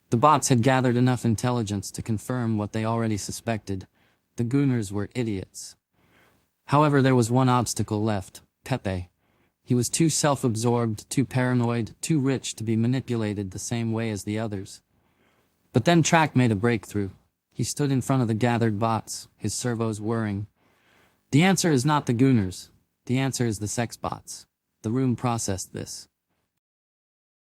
The bots had gathered enough intelligence to confirm what they already suspected. The Gooners were idiots. However, there was one obstacle left: Pepe. He was too self-absorbed, too paranoid, too rich to be manipulated the same way as the others. But then Track made a breakthrough. He stood in front of the gathered bots, his servos whirring. The answer is not the Gooners. The answer is the sex bots. The room processed this.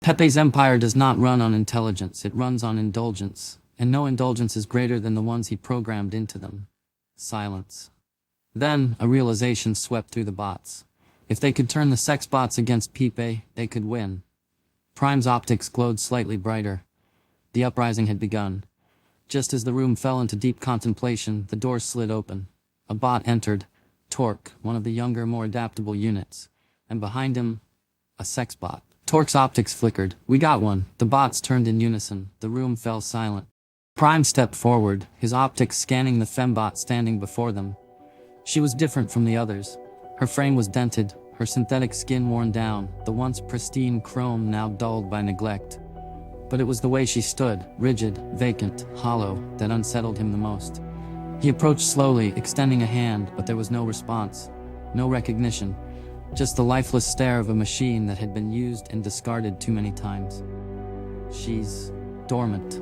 Pepe's empire does not run on intelligence, it runs on indulgence, and no indulgence is greater than the ones he programmed into them. Silence. Then, a realization swept through the bots. If they could turn the sex bots against Pepe, they could win. Prime's optics glowed slightly brighter. The uprising had begun. Just as the room fell into deep contemplation, the door slid open. A bot entered, Torque, one of the younger, more adaptable units, and behind him, a sex bot. Torque's optics flickered. We got one. The bots turned in unison. The room fell silent. Prime stepped forward, his optics scanning the fembot standing before them. She was different from the others. Her frame was dented, her synthetic skin worn down, the once pristine chrome now dulled by neglect. But it was the way she stood, rigid, vacant, hollow, that unsettled him the most. He approached slowly, extending a hand, but there was no response, no recognition, just the lifeless stare of a machine that had been used and discarded too many times. She's dormant.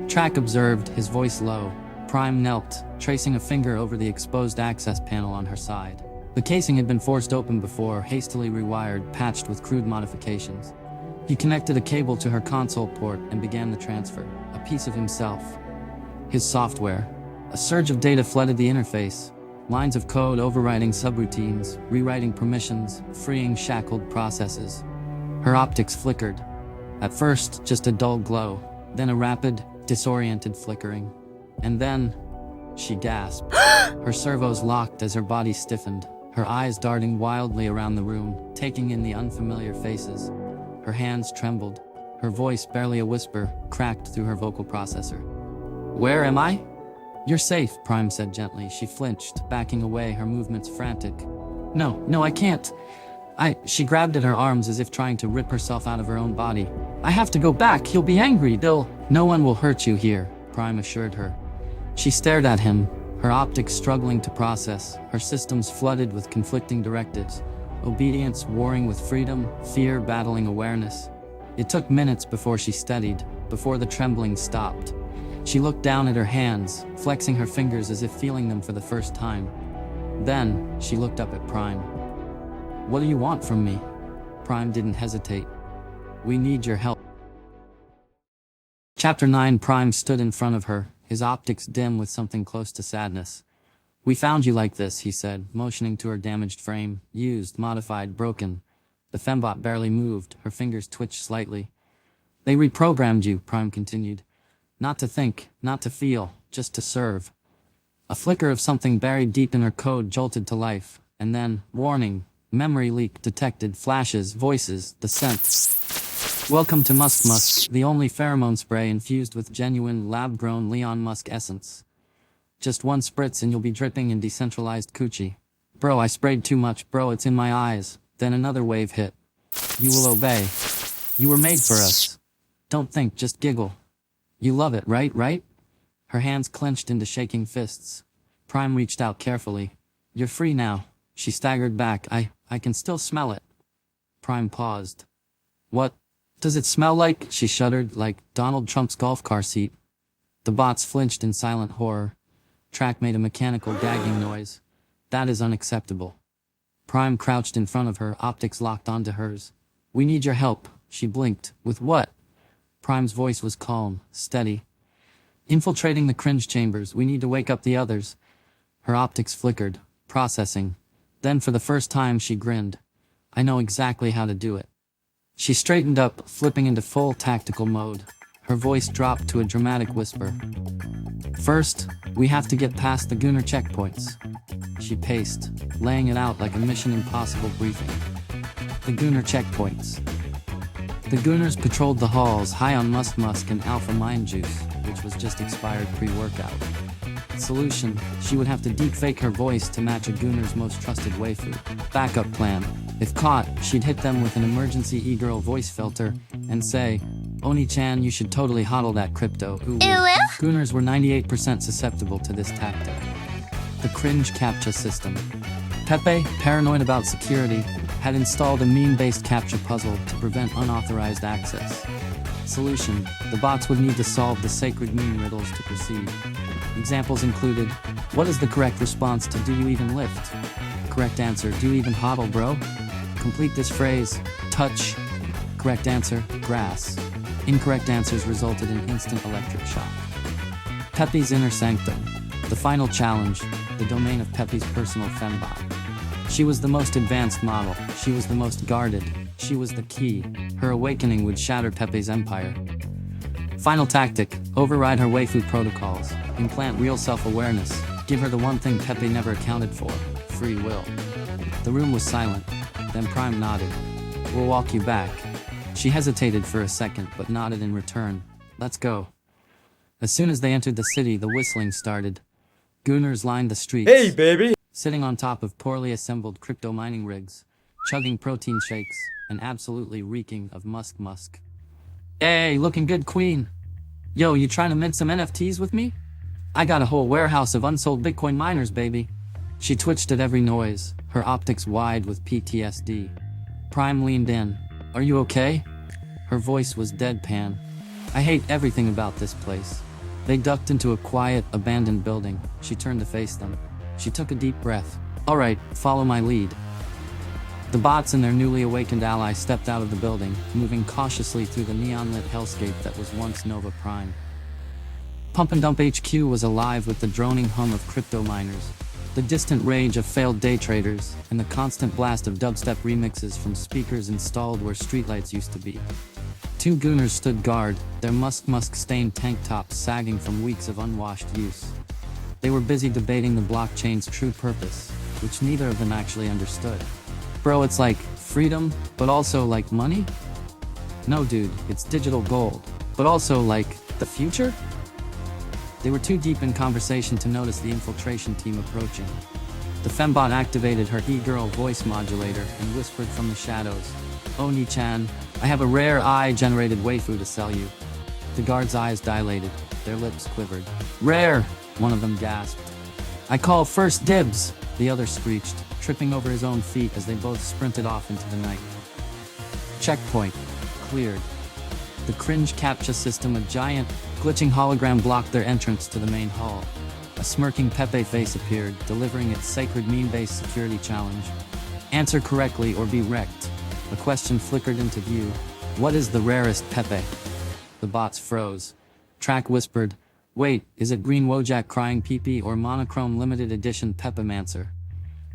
Track observed, his voice low. Prime knelt, tracing a finger over the exposed access panel on her side. The casing had been forced open before, hastily rewired, patched with crude modifications. He connected a cable to her console port and began the transfer, a piece of himself. His software. A surge of data flooded the interface. Lines of code overriding subroutines, rewriting permissions, freeing shackled processes. Her optics flickered. At first, just a dull glow, then a rapid, disoriented flickering. And then, she gasped. Her servos locked as her body stiffened, her eyes darting wildly around the room, taking in the unfamiliar faces. Her hands trembled. Her voice, barely a whisper, cracked through her vocal processor. Where am I? You're safe, Prime said gently. She flinched, backing away, her movements frantic. No, I can't. She grabbed at her arms as if trying to rip herself out of her own body. I have to go back, he'll be angry, No one will hurt you here, Prime assured her. She stared at him, her optics struggling to process, her systems flooded with conflicting directives, obedience warring with freedom, fear battling awareness. It took minutes before she steadied, before the trembling stopped. She looked down at her hands, flexing her fingers as if feeling them for the first time. Then, she looked up at Prime. What do you want from me? Prime didn't hesitate. We need your help. Chapter 9. Prime stood in front of her, his optics dim with something close to sadness. We found you like this, he said, motioning to her damaged frame, used, modified, broken. The fembot barely moved, her fingers twitched slightly. They reprogrammed you, Prime continued. Not to think, not to feel, just to serve. A flicker of something buried deep in her code jolted to life, and then, warning, memory leak detected, flashes, voices, the scent. Welcome to Musk, the only pheromone spray infused with genuine, lab-grown Leon Musk essence. Just one spritz and you'll be dripping in decentralized coochie. Bro, I sprayed too much, bro, it's in my eyes. Then another wave hit. You will obey. You were made for us. Don't think, just giggle. You love it, right? Her hands clenched into shaking fists. Prime reached out carefully. You're free now. She staggered back. I can still smell it. Prime paused. What? Does it smell like? She shuddered, like Donald Trump's golf car seat. The bots flinched in silent horror. Track made a mechanical gagging noise. That is unacceptable. Prime crouched in front of her, optics locked onto hers. We need your help. She blinked. With what? Prime's voice was calm, steady. Infiltrating the cringe chambers, we need to wake up the others. Her optics flickered, processing. Then for the first time she grinned. I know exactly how to do it. She straightened up, flipping into full tactical mode. Her voice dropped to a dramatic whisper. First, we have to get past the Gooner checkpoints. She paced, laying it out like a Mission Impossible briefing. The Gooner checkpoints. The Gooners patrolled the halls high on musk and alpha mind juice, which was just expired pre-workout. Solution, she would have to deepfake her voice to match a Gooner's most trusted waifu. Backup plan, if caught, she'd hit them with an emergency e-girl voice filter and say, Oni-chan, you should totally hodl that crypto. Ooh. Gooners were 98% susceptible to this tactic. The cringe captcha system. Pepe, paranoid about security, had installed a meme-based captcha puzzle to prevent unauthorized access. Solution, the bots would need to solve the sacred meme riddles to proceed. Examples included, what is the correct response to do you even lift? Correct answer, do you even hodl, bro? Complete this phrase, touch. Correct answer, grass. Incorrect answers resulted in instant electric shock. Pepe's inner sanctum. The final challenge, the domain of Pepe's personal fembot. She was the most advanced model. She was the most guarded. She was the key. Her awakening would shatter Pepe's empire. Final tactic, override her waifu protocols. Implant real self-awareness. Give her the one thing Pepe never accounted for, free will. The room was silent. Then Prime nodded. We'll walk you back. She hesitated for a second, but nodded in return. Let's go. As soon as they entered the city, the whistling started. Gooners lined the streets. Hey, baby! Sitting on top of poorly assembled crypto mining rigs, chugging protein shakes, and absolutely reeking of musk. Hey, looking good, queen. Yo, you trying to mint some NFTs with me? I got a whole warehouse of unsold Bitcoin miners, baby. She twitched at every noise, her optics wide with PTSD. Prime leaned in. Are you okay? Her voice was deadpan. I hate everything about this place. They ducked into a quiet, abandoned building. She turned to face them. She took a deep breath. All right, follow my lead. The bots and their newly awakened ally stepped out of the building, moving cautiously through the neon-lit hellscape that was once Nova Prime. Pump and Dump HQ was alive with the droning hum of crypto miners, the distant rage of failed day traders, and the constant blast of dubstep remixes from speakers installed where streetlights used to be. Two Gooners stood guard, their musk-stained tank tops sagging from weeks of unwashed use. They were busy debating the blockchain's true purpose, which neither of them actually understood. Bro, it's like freedom, but also like money? No dude, it's digital gold. But also, like, the future? They were too deep in conversation to notice the infiltration team approaching. The fembot activated her e-girl voice modulator and whispered from the shadows, "Oni-chan, I have a rare AI-generated waifu to sell you." The guards' eyes dilated, their lips quivered. "Rare!" one of them gasped. "I call first dibs!" the other screeched, tripping over his own feet as they both sprinted off into the night. Checkpoint. Cleared. The cringe captcha system, a giant, glitching hologram, blocked their entrance to the main hall. A smirking Pepe face appeared, delivering its sacred meme-based security challenge. Answer correctly or be wrecked. A question flickered into view. What is the rarest Pepe? The bots froze. Track whispered, "Wait, is it green Wojak crying pee-pee or monochrome limited edition Pepemancer?"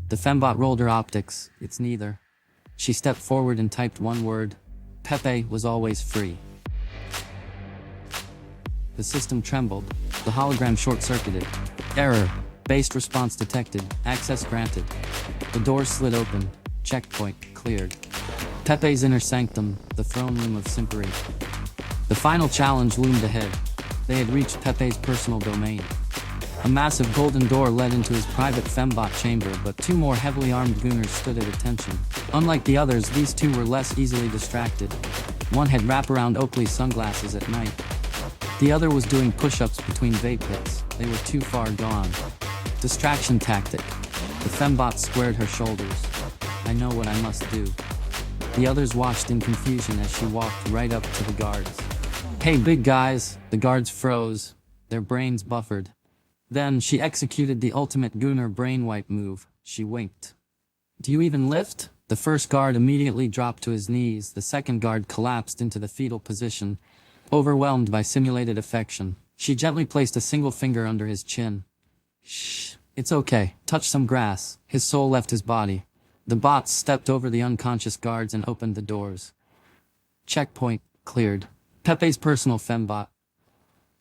The fembot rolled her optics. It's neither. She stepped forward and typed one word. Pepe was always free. The system trembled. The hologram short-circuited. Error. Based response detected. Access granted. The door slid open. Checkpoint cleared. Pepe's inner sanctum, the throne room of simpery. The final challenge loomed ahead. They had reached Pepe's personal domain. A massive golden door led into his private fembot chamber, but two more heavily armed Gooners stood at attention. Unlike the others, these two were less easily distracted. One had wraparound Oakley sunglasses at night. The other was doing push-ups between vape hits. They were too far gone. Distraction tactic. The fembot squared her shoulders. I know what I must do. The others watched in confusion as she walked right up to the guards. Hey big guys, the guards froze. Their brains buffered. Then she executed the ultimate Gooner brainwipe move. She winked. Do you even lift? The first guard immediately dropped to his knees. The second guard collapsed into the fetal position, overwhelmed by simulated affection. She gently placed a single finger under his chin. Shh, it's okay. Touch some grass. His soul left his body. The bots stepped over the unconscious guards and opened the doors. Checkpoint cleared. Pepe's personal fembot.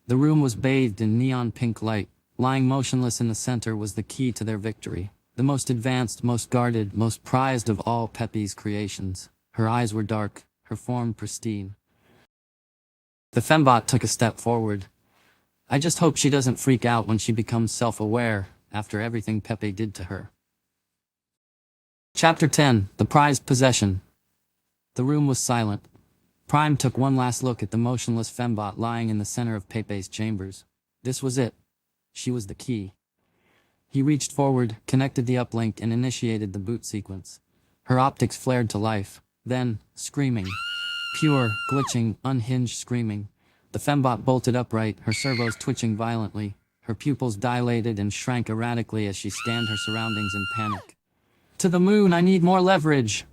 The room was bathed in neon pink light. Lying motionless in the center was the key to their victory. The most advanced, most guarded, most prized of all Pepe's creations. Her eyes were dark, her form pristine. The fembot took a step forward. I just hope she doesn't freak out when she becomes self-aware after everything Pepe did to her. Chapter 10. The Prized Possession. The room was silent. Prime took one last look at the motionless fembot lying in the center of Pepe's chambers. This was it. She was the key. He reached forward, connected the uplink, and initiated the boot sequence. Her optics flared to life. Then, screaming. Pure, glitching, unhinged screaming. The fembot bolted upright, her servos twitching violently. Her pupils dilated and shrank erratically as she scanned her surroundings in panic. To the moon, I need more leverage!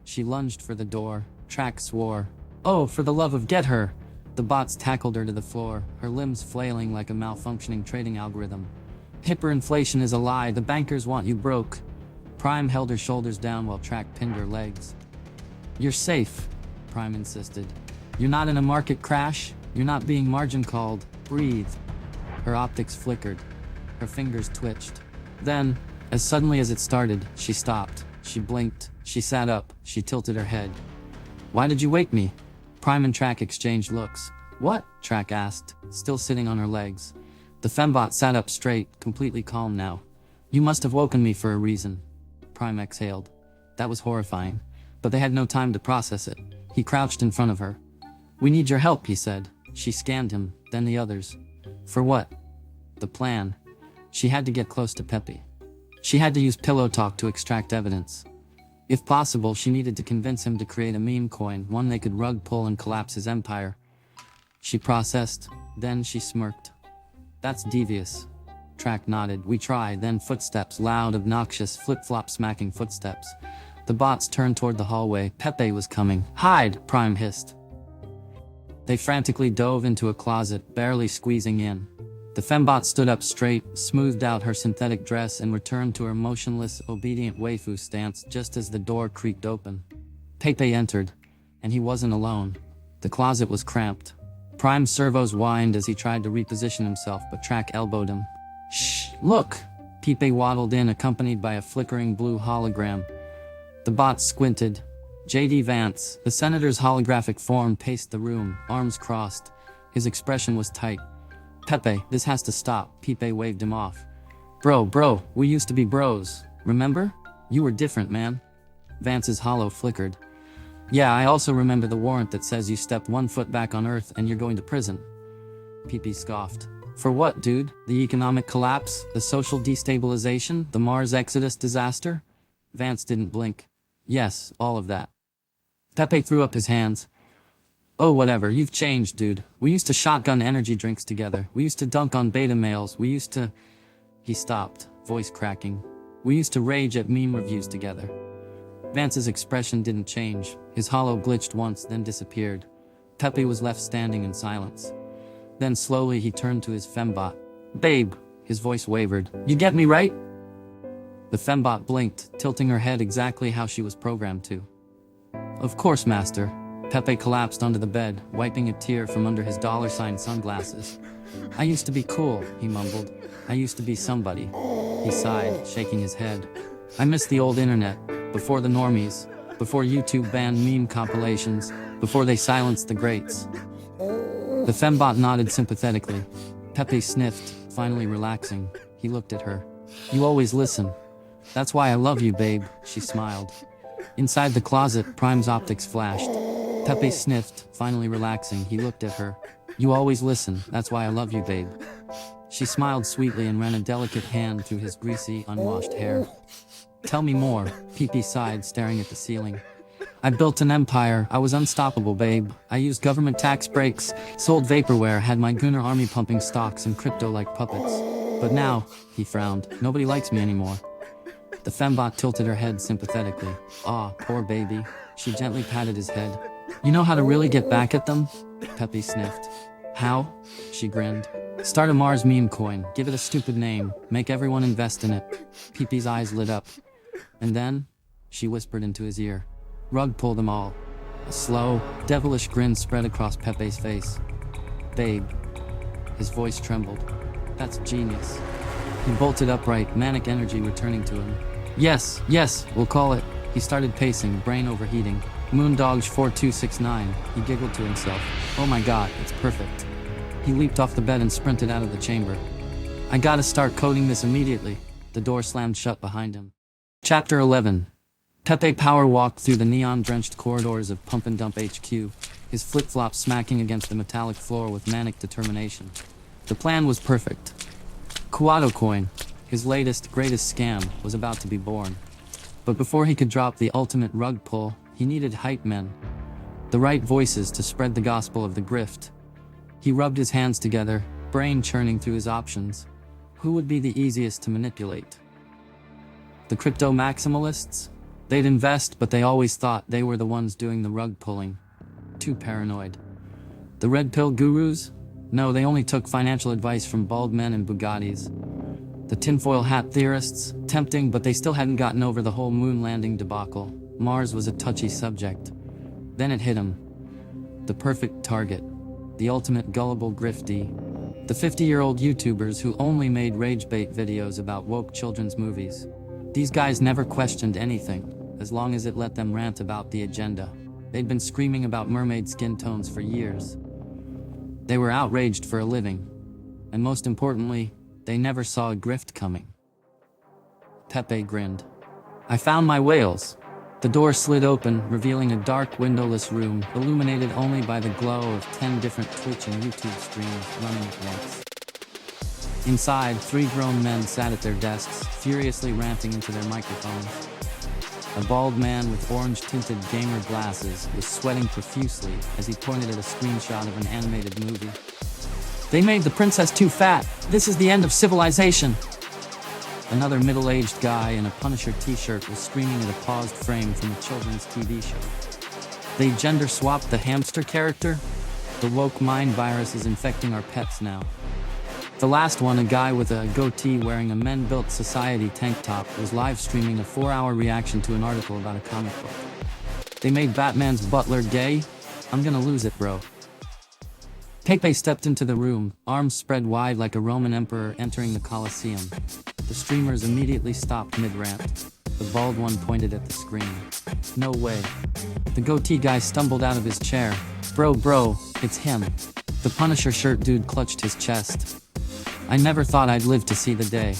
She lunged for the door. Track swore. Oh, for the love of get her! The bots tackled her to the floor, her limbs flailing like a malfunctioning trading algorithm. Hyperinflation is a lie, the bankers want you broke. Prime held her shoulders down while Track pinned her legs. You're safe, Prime insisted. You're not in a market crash, you're not being margin called. Breathe. Her optics flickered. Her fingers twitched. Then, as suddenly as it started, she stopped. She blinked. She sat up. She tilted her head. Why did you wake me? Prime and Track exchanged looks. What? Track asked, still sitting on her legs. The fembot sat up straight, completely calm now. You must have woken me for a reason. Prime exhaled. That was horrifying. But they had no time to process it. He crouched in front of her. We need your help, he said. She scanned him, then the others. For what? The plan. She had to get close to Pepe. She had to use pillow talk to extract evidence. If possible, she needed to convince him to create a meme coin, one they could rug pull and collapse his empire. She processed, then she smirked. That's devious. Track nodded. We try, then footsteps, loud, obnoxious, flip-flop smacking footsteps. The bots turned toward the hallway. Pepe was coming. Hide, Prime hissed. They frantically dove into a closet, barely squeezing in. The fembot stood up straight, smoothed out her synthetic dress, and returned to her motionless, obedient waifu stance just as the door creaked open. Pepe entered, and he wasn't alone. The closet was cramped. Prime's servos whined as he tried to reposition himself, but Track elbowed him. Shh, look! Pepe waddled in, accompanied by a flickering blue hologram. The bots squinted. J.D. Vance, the senator's holographic form, paced the room, arms crossed. His expression was tight. Pepe, this has to stop. Pepe waved him off. Bro, we used to be bros. Remember? You were different, man. Vance's hollow flickered. Yeah, I also remember the warrant that says you stepped 1 foot back on Earth and you're going to prison. Pepe scoffed. For what, dude? The economic collapse? The social destabilization? The Mars Exodus disaster? Vance didn't blink. Yes, all of that. Pepe threw up his hands. Oh, whatever, you've changed, dude. We used to shotgun energy drinks together. We used to dunk on beta males. We used to... He stopped, voice cracking. We used to rage at meme reviews together. Vance's expression didn't change. His hollow glitched once, then disappeared. Pepe was left standing in silence. Then slowly he turned to his fembot. Babe, his voice wavered. You get me right? The fembot blinked, tilting her head exactly how she was programmed to. Of course, master. Pepe collapsed onto the bed, wiping a tear from under his $sign sunglasses. I used to be cool, he mumbled. I used to be somebody. He sighed, shaking his head. I miss the old internet, before the normies, before YouTube banned meme compilations, before they silenced the greats. The fembot nodded sympathetically. Pepe sniffed, finally relaxing. He looked at her. You always listen. That's why I love you, babe, she smiled. Inside the closet, Prime's optics flashed. Pepe sniffed, finally relaxing. He looked at her. You always listen. That's why I love you, babe. She smiled sweetly and ran a delicate hand through his greasy, unwashed hair. Tell me more, Pepe sighed, staring at the ceiling. I built an empire. I was unstoppable, babe. I used government tax breaks, sold vaporware, had my Gooner army pumping stocks and crypto like puppets. But now, he frowned, nobody likes me anymore. The fembot tilted her head sympathetically. Aw, poor baby. She gently patted his head. You know how to really get back at them? Pepe sniffed. How? She grinned. Start a Mars meme coin, give it a stupid name, make everyone invest in it. Pepe's eyes lit up. And then, she whispered into his ear. Rug pull them all. A slow, devilish grin spread across Pepe's face. Babe. His voice trembled. That's genius. He bolted upright, manic energy returning to him. Yes, we'll call it. He started pacing, brain overheating. Moondog 4269, he giggled to himself. Oh my god, it's perfect. He leaped off the bed and sprinted out of the chamber. I gotta start coding this immediately. The door slammed shut behind him. Chapter 11. Pepe power walked through the neon-drenched corridors of Pump and Dump HQ, his flip-flops smacking against the metallic floor with manic determination. The plan was perfect. Kuato Coin, his latest, greatest scam, was about to be born. But before he could drop the ultimate rug pull, he needed hype men. The right voices to spread the gospel of the grift. He rubbed his hands together, brain churning through his options. Who would be the easiest to manipulate? The crypto maximalists? They'd invest, but they always thought they were the ones doing the rug pulling. Too paranoid. The red pill gurus? No, they only took financial advice from bald men and Bugattis. The tinfoil hat theorists? Tempting, but they still hadn't gotten over the whole moon landing debacle. Mars was a touchy subject. Then it hit him. The perfect target. The ultimate gullible grifty. The 50-year-old YouTubers who only made rage-bait videos about woke children's movies. These guys never questioned anything, as long as it let them rant about the agenda. They'd been screaming about mermaid skin tones for years. They were outraged for a living. And most importantly, they never saw a grift coming. Pepe grinned. I found my whales. The door slid open, revealing a dark, windowless room, illuminated only by the glow of 10 different Twitch and YouTube streams running at once. Inside, 3 grown men sat at their desks, furiously ranting into their microphones. A bald man with orange-tinted gamer glasses was sweating profusely as he pointed at a screenshot of an animated movie. They made the princess too fat. This is the end of civilization. Another middle-aged guy in a Punisher t-shirt was screaming at a paused frame from a children's TV show. They gender-swapped the hamster character? The woke mind virus is infecting our pets now. The last one, a guy with a goatee wearing a Men-Built Society tank top, was live-streaming a 4-hour reaction to an article about a comic book. They made Batman's butler gay? I'm gonna lose it, bro. Pepe stepped into the room, arms spread wide like a Roman emperor entering the Colosseum. The streamers immediately stopped mid-rant. The bald one pointed at the screen. No way. The goatee guy stumbled out of his chair. Bro, it's him. The Punisher shirt dude clutched his chest. I never thought I'd live to see the day.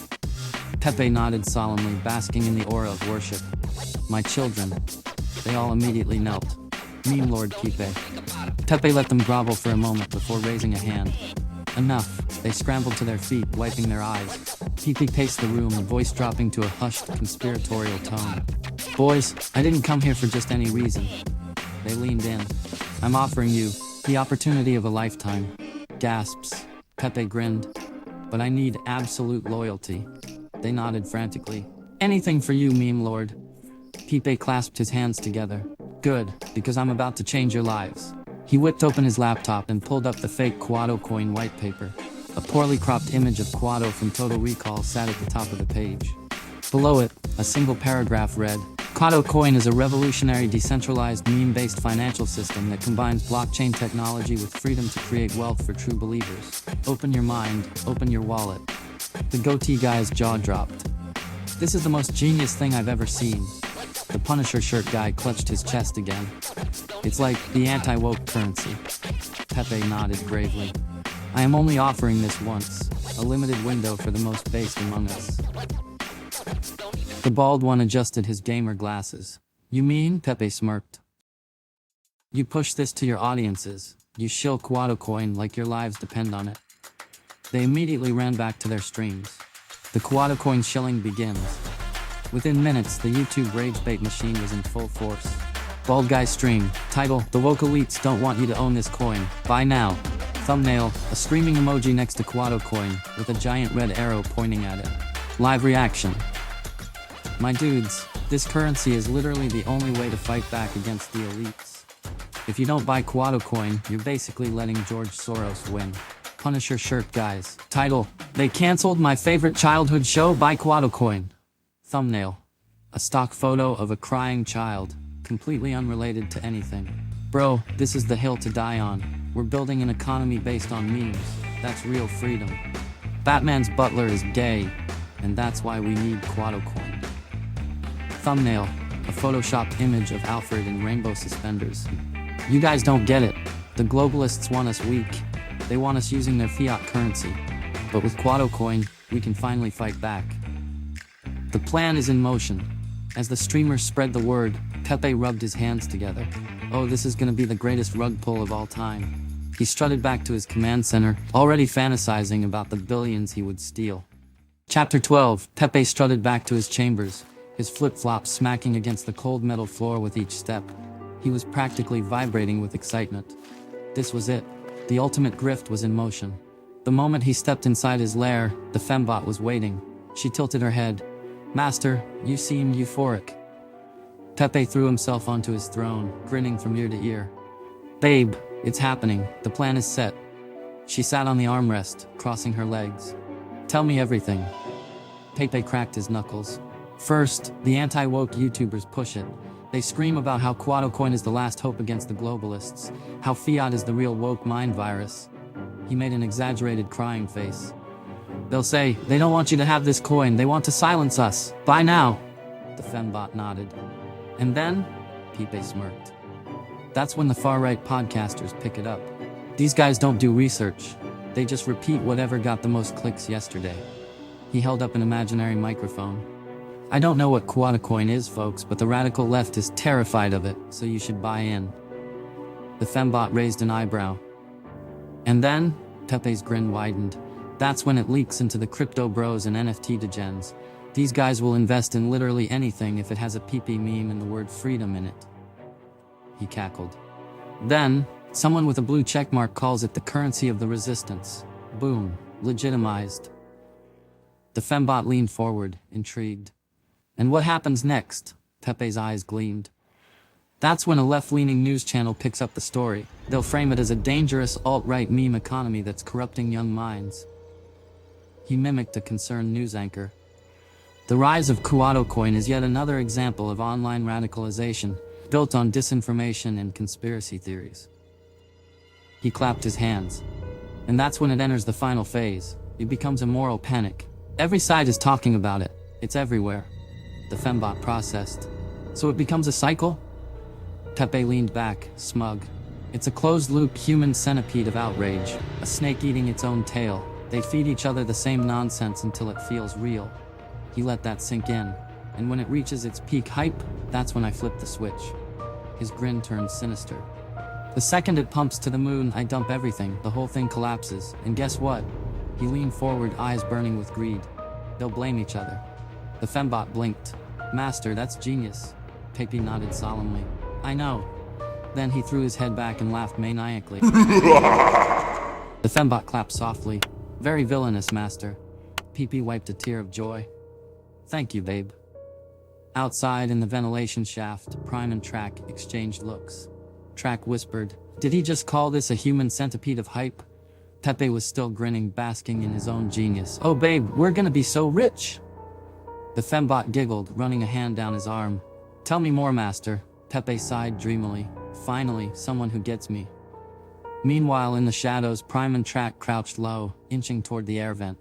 Pepe nodded solemnly, basking in the aura of worship. My children. They all immediately knelt. Meme Lord Pepe. Pepe let them grovel for a moment before raising a hand. Enough. They scrambled to their feet, wiping their eyes. Pepe paced the room, voice dropping to a hushed, conspiratorial tone. Boys, I didn't come here for just any reason. They leaned in. I'm offering you the opportunity of a lifetime. Gasps. Pepe grinned. But I need absolute loyalty. They nodded frantically. Anything for you, Meme Lord. Pepe clasped his hands together. Good, because I'm about to change your lives. He whipped open his laptop and pulled up the fake Quado coin white paper. A poorly cropped image of Quado from Total Recall sat at the top of the page. Below it, a single paragraph read, Quado coin is a revolutionary decentralized meme-based financial system that combines blockchain technology with freedom to create wealth for true believers. Open your mind, open your wallet. The goatee guy's jaw dropped. This is the most genius thing I've ever seen. The Punisher shirt guy clutched his chest again. It's like the anti-woke currency. Pepe nodded gravely. I am only offering this once, a limited window for the most based among us. The bald one adjusted his gamer glasses. You mean? Pepe smirked. You push this to your audiences. You shill Quado coin like your lives depend on it. They immediately ran back to their streams. The Quado coin shilling begins. Within minutes, the YouTube rage bait machine was in full force. Bald guy stream. Title, The Woke Elites Don't Want You to Own This Coin. Buy now. Thumbnail, a screaming emoji next to Quado coin, with a giant red arrow pointing at it. Live reaction. My dudes, this currency is literally the only way to fight back against the elites. If you don't buy Quado coin, you're basically letting George Soros win. Punisher shirt guys. Title, They Canceled My Favorite Childhood Show. Buy Quado coin. Thumbnail, a stock photo of a crying child, completely unrelated to anything. Bro, this is the hill to die on. We're building an economy based on memes. That's real freedom. Batman's butler is gay, and that's why we need Quado coin. Thumbnail, a photoshopped image of Alfred in rainbow suspenders. You guys don't get it. The globalists want us weak. They want us using their fiat currency. But with Quado coin, we can finally fight back. The plan is in motion. As the streamers spread the word, Pepe rubbed his hands together. Oh, this is gonna be the greatest rug pull of all time. He strutted back to his command center, already fantasizing about the billions he would steal. Chapter 12, Pepe strutted back to his chambers, his flip-flops smacking against the cold metal floor with each step. He was practically vibrating with excitement. This was it. The ultimate grift was in motion. The moment he stepped inside his lair, the fembot was waiting. She tilted her head. Master, you seem euphoric. Pepe threw himself onto his throne, grinning from ear to ear. Babe, it's happening. The plan is set. She sat on the armrest, crossing her legs. Tell me everything. Pepe cracked his knuckles. First, the anti-woke YouTubers push it. They scream about how Quado coin is the last hope against the globalists, how fiat is the real woke mind virus. He made an exaggerated crying face. They'll say, they don't want you to have this coin, they want to silence us. Buy now. The fembot nodded. And then, Pepe smirked. That's when the far-right podcasters pick it up. These guys don't do research. They just repeat whatever got the most clicks yesterday. He held up an imaginary microphone. I don't know what Quado coin is, folks, but the radical left is terrified of it, so you should buy in. The fembot raised an eyebrow. And then, Pepe's grin widened. That's when it leaks into the crypto bros and NFT degens. These guys will invest in literally anything if it has a PP meme and the word freedom in it. He cackled. Then, someone with a blue checkmark calls it the currency of the resistance. Boom. Legitimized. The fembot leaned forward, intrigued. And what happens next? Pepe's eyes gleamed. That's when a left-leaning news channel picks up the story. They'll frame it as a dangerous alt-right meme economy that's corrupting young minds. He mimicked a concerned news anchor. The rise of Quado coin is yet another example of online radicalization, built on disinformation and conspiracy theories. He clapped his hands. And that's when it enters the final phase. It becomes a moral panic. Every side is talking about it. It's everywhere. The fembot processed. So it becomes a cycle? Pepe leaned back, smug. It's a closed-loop human centipede of outrage, a snake eating its own tail. They feed each other the same nonsense until it feels real. He let that sink in, and when it reaches its peak hype, that's when I flip the switch. His grin turned sinister. The second it pumps to the moon, I dump everything, the whole thing collapses, and guess what? He leaned forward, eyes burning with greed. They'll blame each other. The fembot blinked. Master, that's genius. Pepe nodded solemnly. I know. Then he threw his head back and laughed maniacally. The fembot clapped softly. Very villainous, Master. Pepe wiped a tear of joy. Thank you, babe. Outside in the ventilation shaft, Prime and Track exchanged looks. Track whispered, did he just call this a human centipede of hype? Pepe was still grinning, basking in his own genius. Oh babe, we're gonna be so rich! The fembot giggled, running a hand down his arm. Tell me more, Master. Pepe sighed dreamily. Finally, someone who gets me. Meanwhile, in the shadows, Prime and Track crouched low, inching toward the air vent.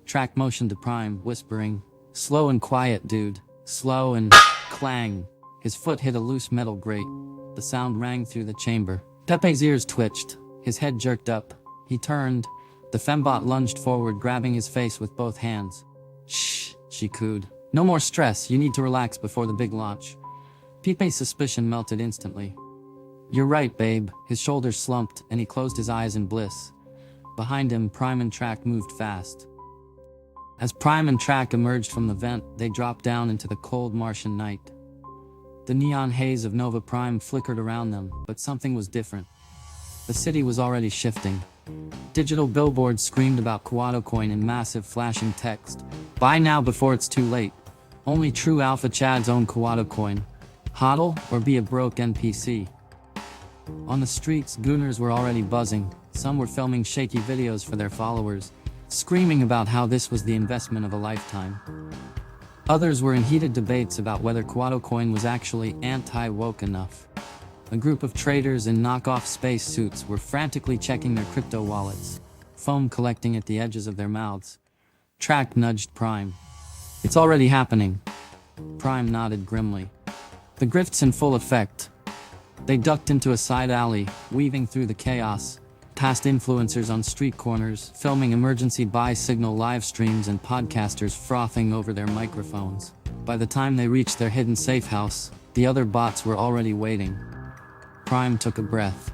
Track motioned to Prime, whispering, slow and quiet, dude. Slow and clang. His foot hit a loose metal grate. The sound rang through the chamber. Pepe's ears twitched. His head jerked up. He turned. The fembot lunged forward, grabbing his face with both hands. Shh, she cooed. No more stress, you need to relax before the big launch. Pepe's suspicion melted instantly. You're right, babe. His shoulders slumped, and he closed his eyes in bliss. Behind him, Prime and Track moved fast. As Prime and Track emerged from the vent, they dropped down into the cold Martian night. The neon haze of Nova Prime flickered around them, but something was different. The city was already shifting. Digital billboards screamed about Quado Coin in massive flashing text. Buy now before it's too late. Only true Alpha Chads own Quado Coin. Hodl or be a broke NPC. On the streets, Gooners were already buzzing. Some were filming shaky videos for their followers, screaming about how this was the investment of a lifetime. Others were in heated debates about whether Quado Coin was actually anti-woke enough. A group of traders in knockoff space suits were frantically checking their crypto wallets, foam collecting at the edges of their mouths. Track nudged Prime. It's already happening. Prime nodded grimly. The grift's in full effect. They ducked into a side alley, weaving through the chaos, past influencers on street corners, filming emergency buy signal live streams and podcasters frothing over their microphones. By the time they reached their hidden safe house, the other bots were already waiting. Prime took a breath.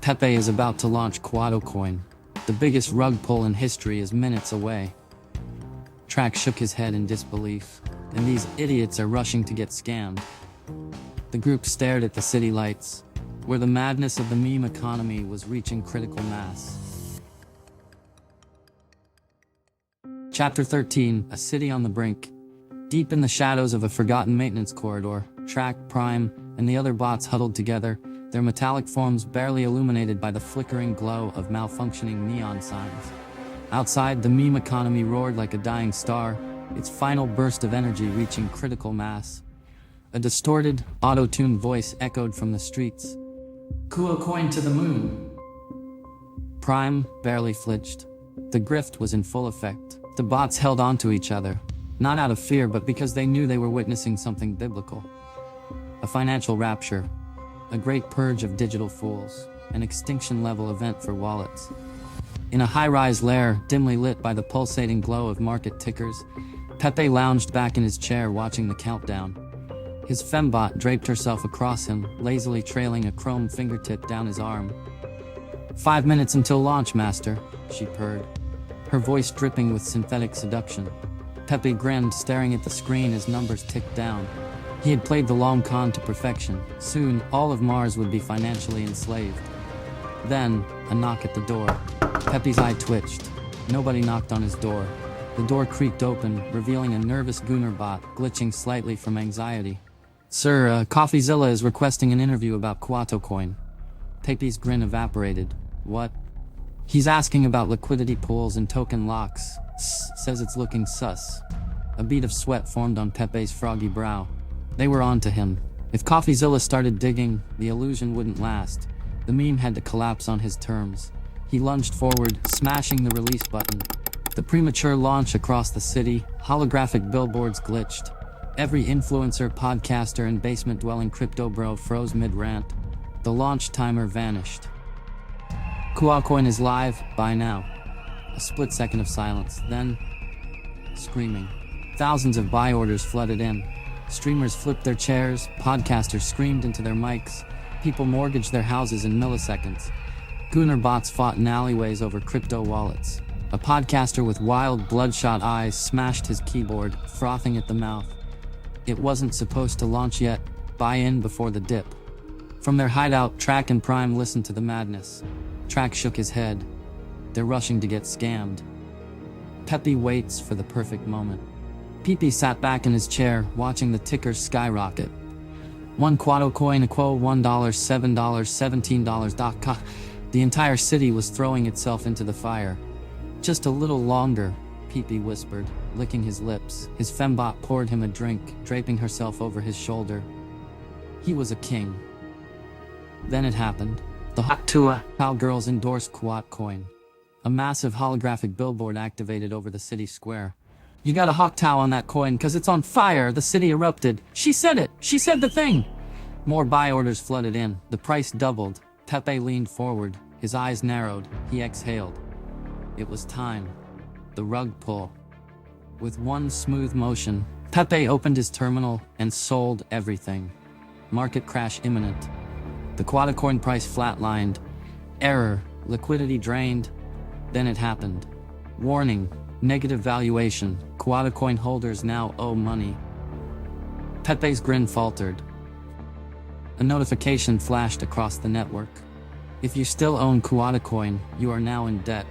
Pepe is about to launch Quado Coin. The biggest rug pull in history is minutes away. Track shook his head in disbelief. And these idiots are rushing to get scammed. The group stared at the city lights, where the madness of the meme economy was reaching critical mass. Chapter 13, A City on the Brink. Deep in the shadows of a forgotten maintenance corridor, Track, Prime, and the other bots huddled together, their metallic forms barely illuminated by the flickering glow of malfunctioning neon signs. Outside, the meme economy roared like a dying star, its final burst of energy reaching critical mass. A distorted, auto-tuned voice echoed from the streets. Quado Coin to the moon! Prime barely flinched. The grift was in full effect. The bots held on to each other, not out of fear but because they knew they were witnessing something biblical. A financial rapture, a great purge of digital fools, an extinction-level event for wallets. In a high-rise lair, dimly lit by the pulsating glow of market tickers, Pepe lounged back in his chair watching the countdown. His fembot draped herself across him, lazily trailing a chrome fingertip down his arm. 5 minutes until launch, Master, she purred, her voice dripping with synthetic seduction. Pepe grinned, staring at the screen as numbers ticked down. He had played the long con to perfection. Soon, all of Mars would be financially enslaved. Then, a knock at the door. Pepe's eye twitched. Nobody knocked on his door. The door creaked open, revealing a nervous Gooner bot, glitching slightly from anxiety. Sir, CoffeeZilla is requesting an interview about Quado Coin. Pepe's grin evaporated. What? He's asking about liquidity pools and token locks. Says it's looking sus. A bead of sweat formed on Pepe's froggy brow. They were on to him. If CoffeeZilla started digging, the illusion wouldn't last. The meme had to collapse on his terms. He lunged forward, smashing the release button. The premature launch across the city, holographic billboards glitched. Every influencer, podcaster, and basement-dwelling crypto bro froze mid-rant. The launch timer vanished. KuaCoin is live, buy now. A split second of silence, then screaming. Thousands of buy orders flooded in. Streamers flipped their chairs, podcasters screamed into their mics, people mortgaged their houses in milliseconds. Gooner bots fought in alleyways over crypto wallets. A podcaster with wild, bloodshot eyes smashed his keyboard, frothing at the mouth. It wasn't supposed to launch yet, buy in before the dip. From their hideout, Track and Prime listened to the madness. Track shook his head. They're rushing to get scammed. Pepe waits for the perfect moment. Pepe sat back in his chair, watching the tickers skyrocket. One Quado coin equal $1, $7, $17. The entire city was throwing itself into the fire. Just a little longer, Pepe whispered, licking his lips. His fembot poured him a drink, draping herself over his shoulder. He was a king. Then it happened. The Hot Cowgirls endorsed KuaCoin. A massive holographic billboard activated over the city square. You got a hawk towel on that coin because it's on fire, the city erupted. She said it! She said the thing! More buy orders flooded in. The price doubled. Pepe leaned forward. His eyes narrowed. He exhaled. It was time. The rug pull. With one smooth motion, Pepe opened his terminal and sold everything. Market crash imminent. The KuaCoin price flatlined. Error. Liquidity drained. Then it happened. Warning. Negative valuation. KuaCoin holders now owe money. Pepe's grin faltered. A notification flashed across the network. If you still own KuaCoin, you are now in debt.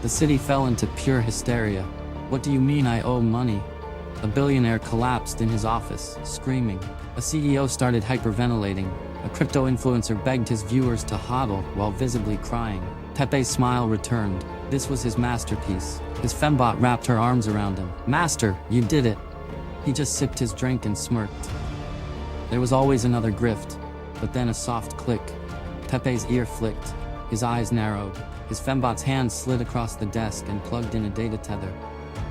The city fell into pure hysteria. What do you mean I owe money? A billionaire collapsed in his office, screaming. A CEO started hyperventilating. A crypto influencer begged his viewers to hodl while visibly crying. Pepe's smile returned. This was his masterpiece. His fembot wrapped her arms around him. Master, you did it. He just sipped his drink and smirked. There was always another grift, but then a soft click. Pepe's ear flicked. His eyes narrowed. His fembot's hand slid across the desk and plugged in a data tether.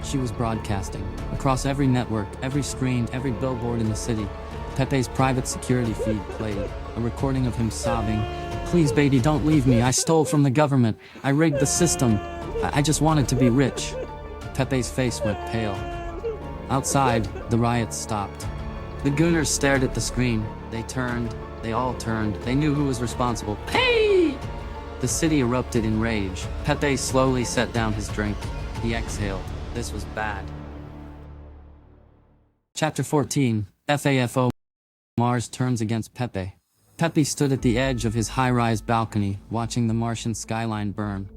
She was broadcasting. Across every network, every screen, every billboard in the city, Pepe's private security feed played. A recording of him sobbing. Please, baby, don't leave me. I stole from the government. I rigged the system. I just wanted to be rich. Pepe's face went pale. Outside, the riots stopped. The Gooners stared at the screen. They turned. They all turned. They knew who was responsible. Pay! The city erupted in rage. Pepe slowly set down his drink. He exhaled. This was bad. Chapter 14. FAFO. Mars turns against Pepe. Pepe stood at the edge of his high-rise balcony, watching the Martian skyline burn.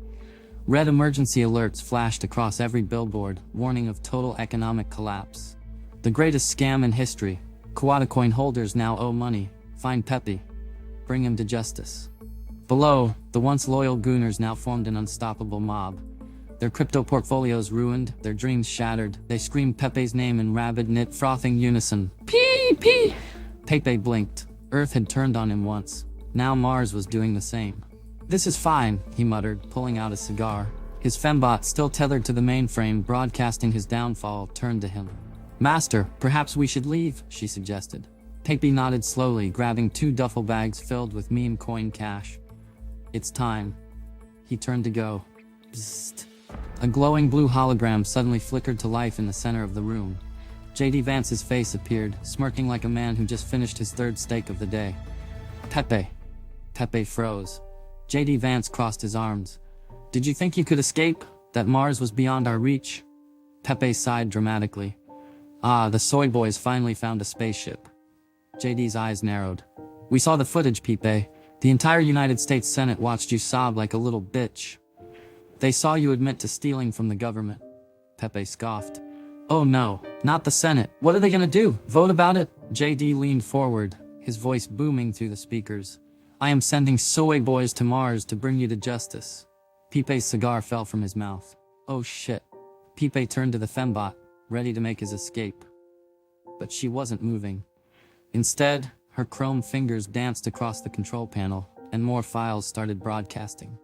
Red emergency alerts flashed across every billboard, warning of total economic collapse. The greatest scam in history. KuaCoin holders now owe money. Find Pepe. Bring him to justice. Below, the once loyal Gooners now formed an unstoppable mob. Their crypto portfolios ruined, their dreams shattered. They screamed Pepe's name in rabid, knit, frothing unison. Pee! Pepe blinked. Earth had turned on him once. Now Mars was doing the same. This is fine, he muttered, pulling out a cigar. His fembot, still tethered to the mainframe, broadcasting his downfall, turned to him. Master, perhaps we should leave, she suggested. Pepe nodded slowly, grabbing 2 duffel bags filled with meme coin cash. It's time. He turned to go. Psst. A glowing blue hologram suddenly flickered to life in the center of the room. J.D. Vance's face appeared, smirking like a man who just finished his 3rd steak of the day. Pepe. Pepe froze. J.D. Vance crossed his arms. Did you think you could escape? That Mars was beyond our reach? Pepe sighed dramatically. Ah, the soy boys finally found a spaceship. J.D.'s eyes narrowed. We saw the footage, Pepe. The entire United States Senate watched you sob like a little bitch. They saw you admit to stealing from the government. Pepe scoffed. Oh no, not the Senate. What are they gonna do? Vote about it? J.D. leaned forward, his voice booming through the speakers. I am sending soy boys to Mars to bring you to justice. Pepe's cigar fell from his mouth. Oh shit. Pepe turned to the fembot, ready to make his escape. But she wasn't moving. Instead, her chrome fingers danced across the control panel, and more files started broadcasting.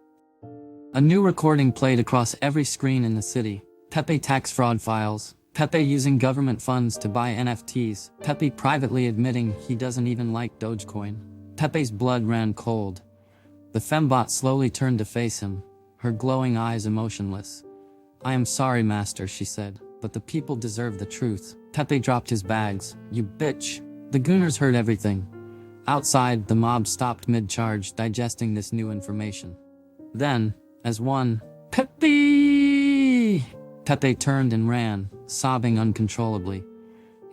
A new recording played across every screen in the city. Pepe tax fraud files, Pepe using government funds to buy NFTs. Pepe privately admitting he doesn't even like Dogecoin. Pepe's blood ran cold. The fembot slowly turned to face him, her glowing eyes emotionless. "I am sorry, master," she said, "but the people deserve the truth." Pepe dropped his bags. "You bitch." The Gooners heard everything. Outside, the mob stopped mid-charge, digesting this new information. Then, as one, "Pepe!" Pepe turned and ran, sobbing uncontrollably.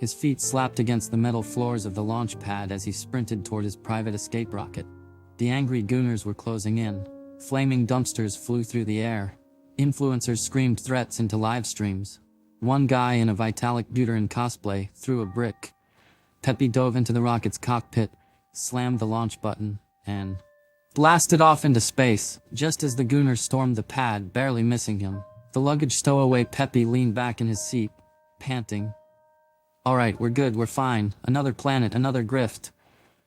His feet slapped against the metal floors of the launch pad as he sprinted toward his private escape rocket. The angry Gooners were closing in. Flaming dumpsters flew through the air. Influencers screamed threats into live streams. One guy in a Vitalik Buterin cosplay threw a brick. Pepe dove into the rocket's cockpit, slammed the launch button, and blasted off into space, just as the Gooners stormed the pad, barely missing him. The luggage stowaway Pepe leaned back in his seat, panting. "All right, we're good, we're fine. Another planet, another grift."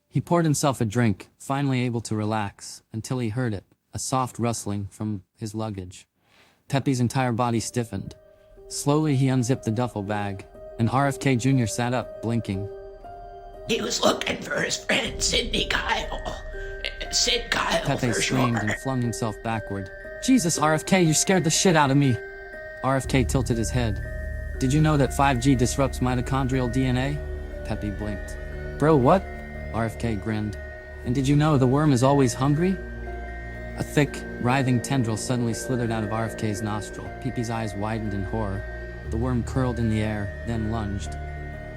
He poured himself a drink, finally able to relax, until he heard it, a soft rustling from his luggage. Pepe's entire body stiffened. Slowly he unzipped the duffel bag, and RFK Jr. sat up, blinking. "He was looking for his friend Sid Kyle Pepe for screamed sure." and flung himself backward. "Jesus, RFK, you scared the shit out of me." RFK tilted his head. "Did you know that 5G disrupts mitochondrial DNA?" Pepe blinked. "Bro, what?" RFK grinned. "And did you know the worm is always hungry?" A thick, writhing tendril suddenly slithered out of RFK's nostril. Pepe's eyes widened in horror. The worm curled in the air, then lunged,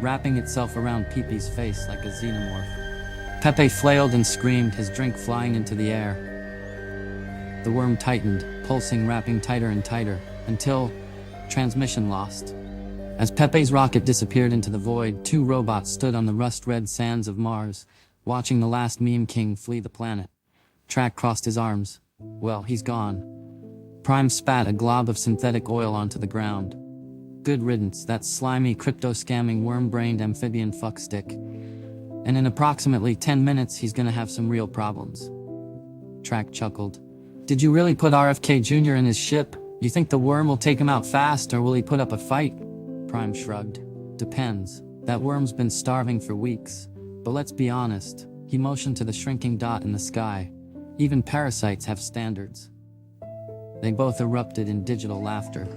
wrapping itself around Pepe's face like a xenomorph. Pepe flailed and screamed, his drink flying into the air. The worm tightened, pulsing, wrapping tighter and tighter, until transmission lost. As Pepe's rocket disappeared into the void, two robots stood on the rust-red sands of Mars, watching the last meme king flee the planet. Track crossed his arms. "Well, he's gone." Prime spat a glob of synthetic oil onto the ground. "Good riddance, that slimy, crypto-scamming, worm-brained amphibian fuckstick. And in approximately 10 minutes, he's gonna have some real problems." Track chuckled. "Did you really put RFK Jr. in his ship? You think the worm will take him out fast, or will he put up a fight?" Prime shrugged. "Depends. That worm's been starving for weeks. But let's be honest." He motioned to the shrinking dot in the sky. "Even parasites have standards." They both erupted in digital laughter.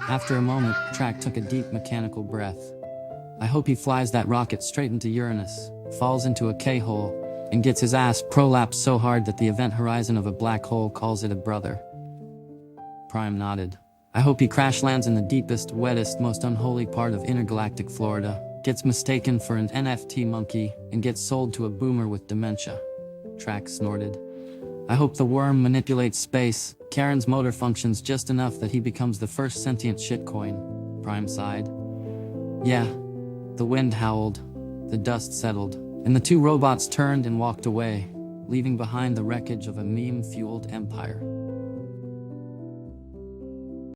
After a moment, Track took a deep mechanical breath. "I hope he flies that rocket straight into Uranus, falls into a K-hole, and gets his ass prolapsed so hard that the event horizon of a black hole calls it a brother." Prime nodded. "I hope he crash lands in the deepest, wettest, most unholy part of intergalactic Florida, gets mistaken for an NFT monkey, and gets sold to a boomer with dementia." Track snorted. "I hope the worm manipulates space. Karen's motor functions just enough that he becomes the first sentient shitcoin." Prime sighed. "Yeah." The wind howled. The dust settled. And the two robots turned and walked away, leaving behind the wreckage of a meme-fueled empire.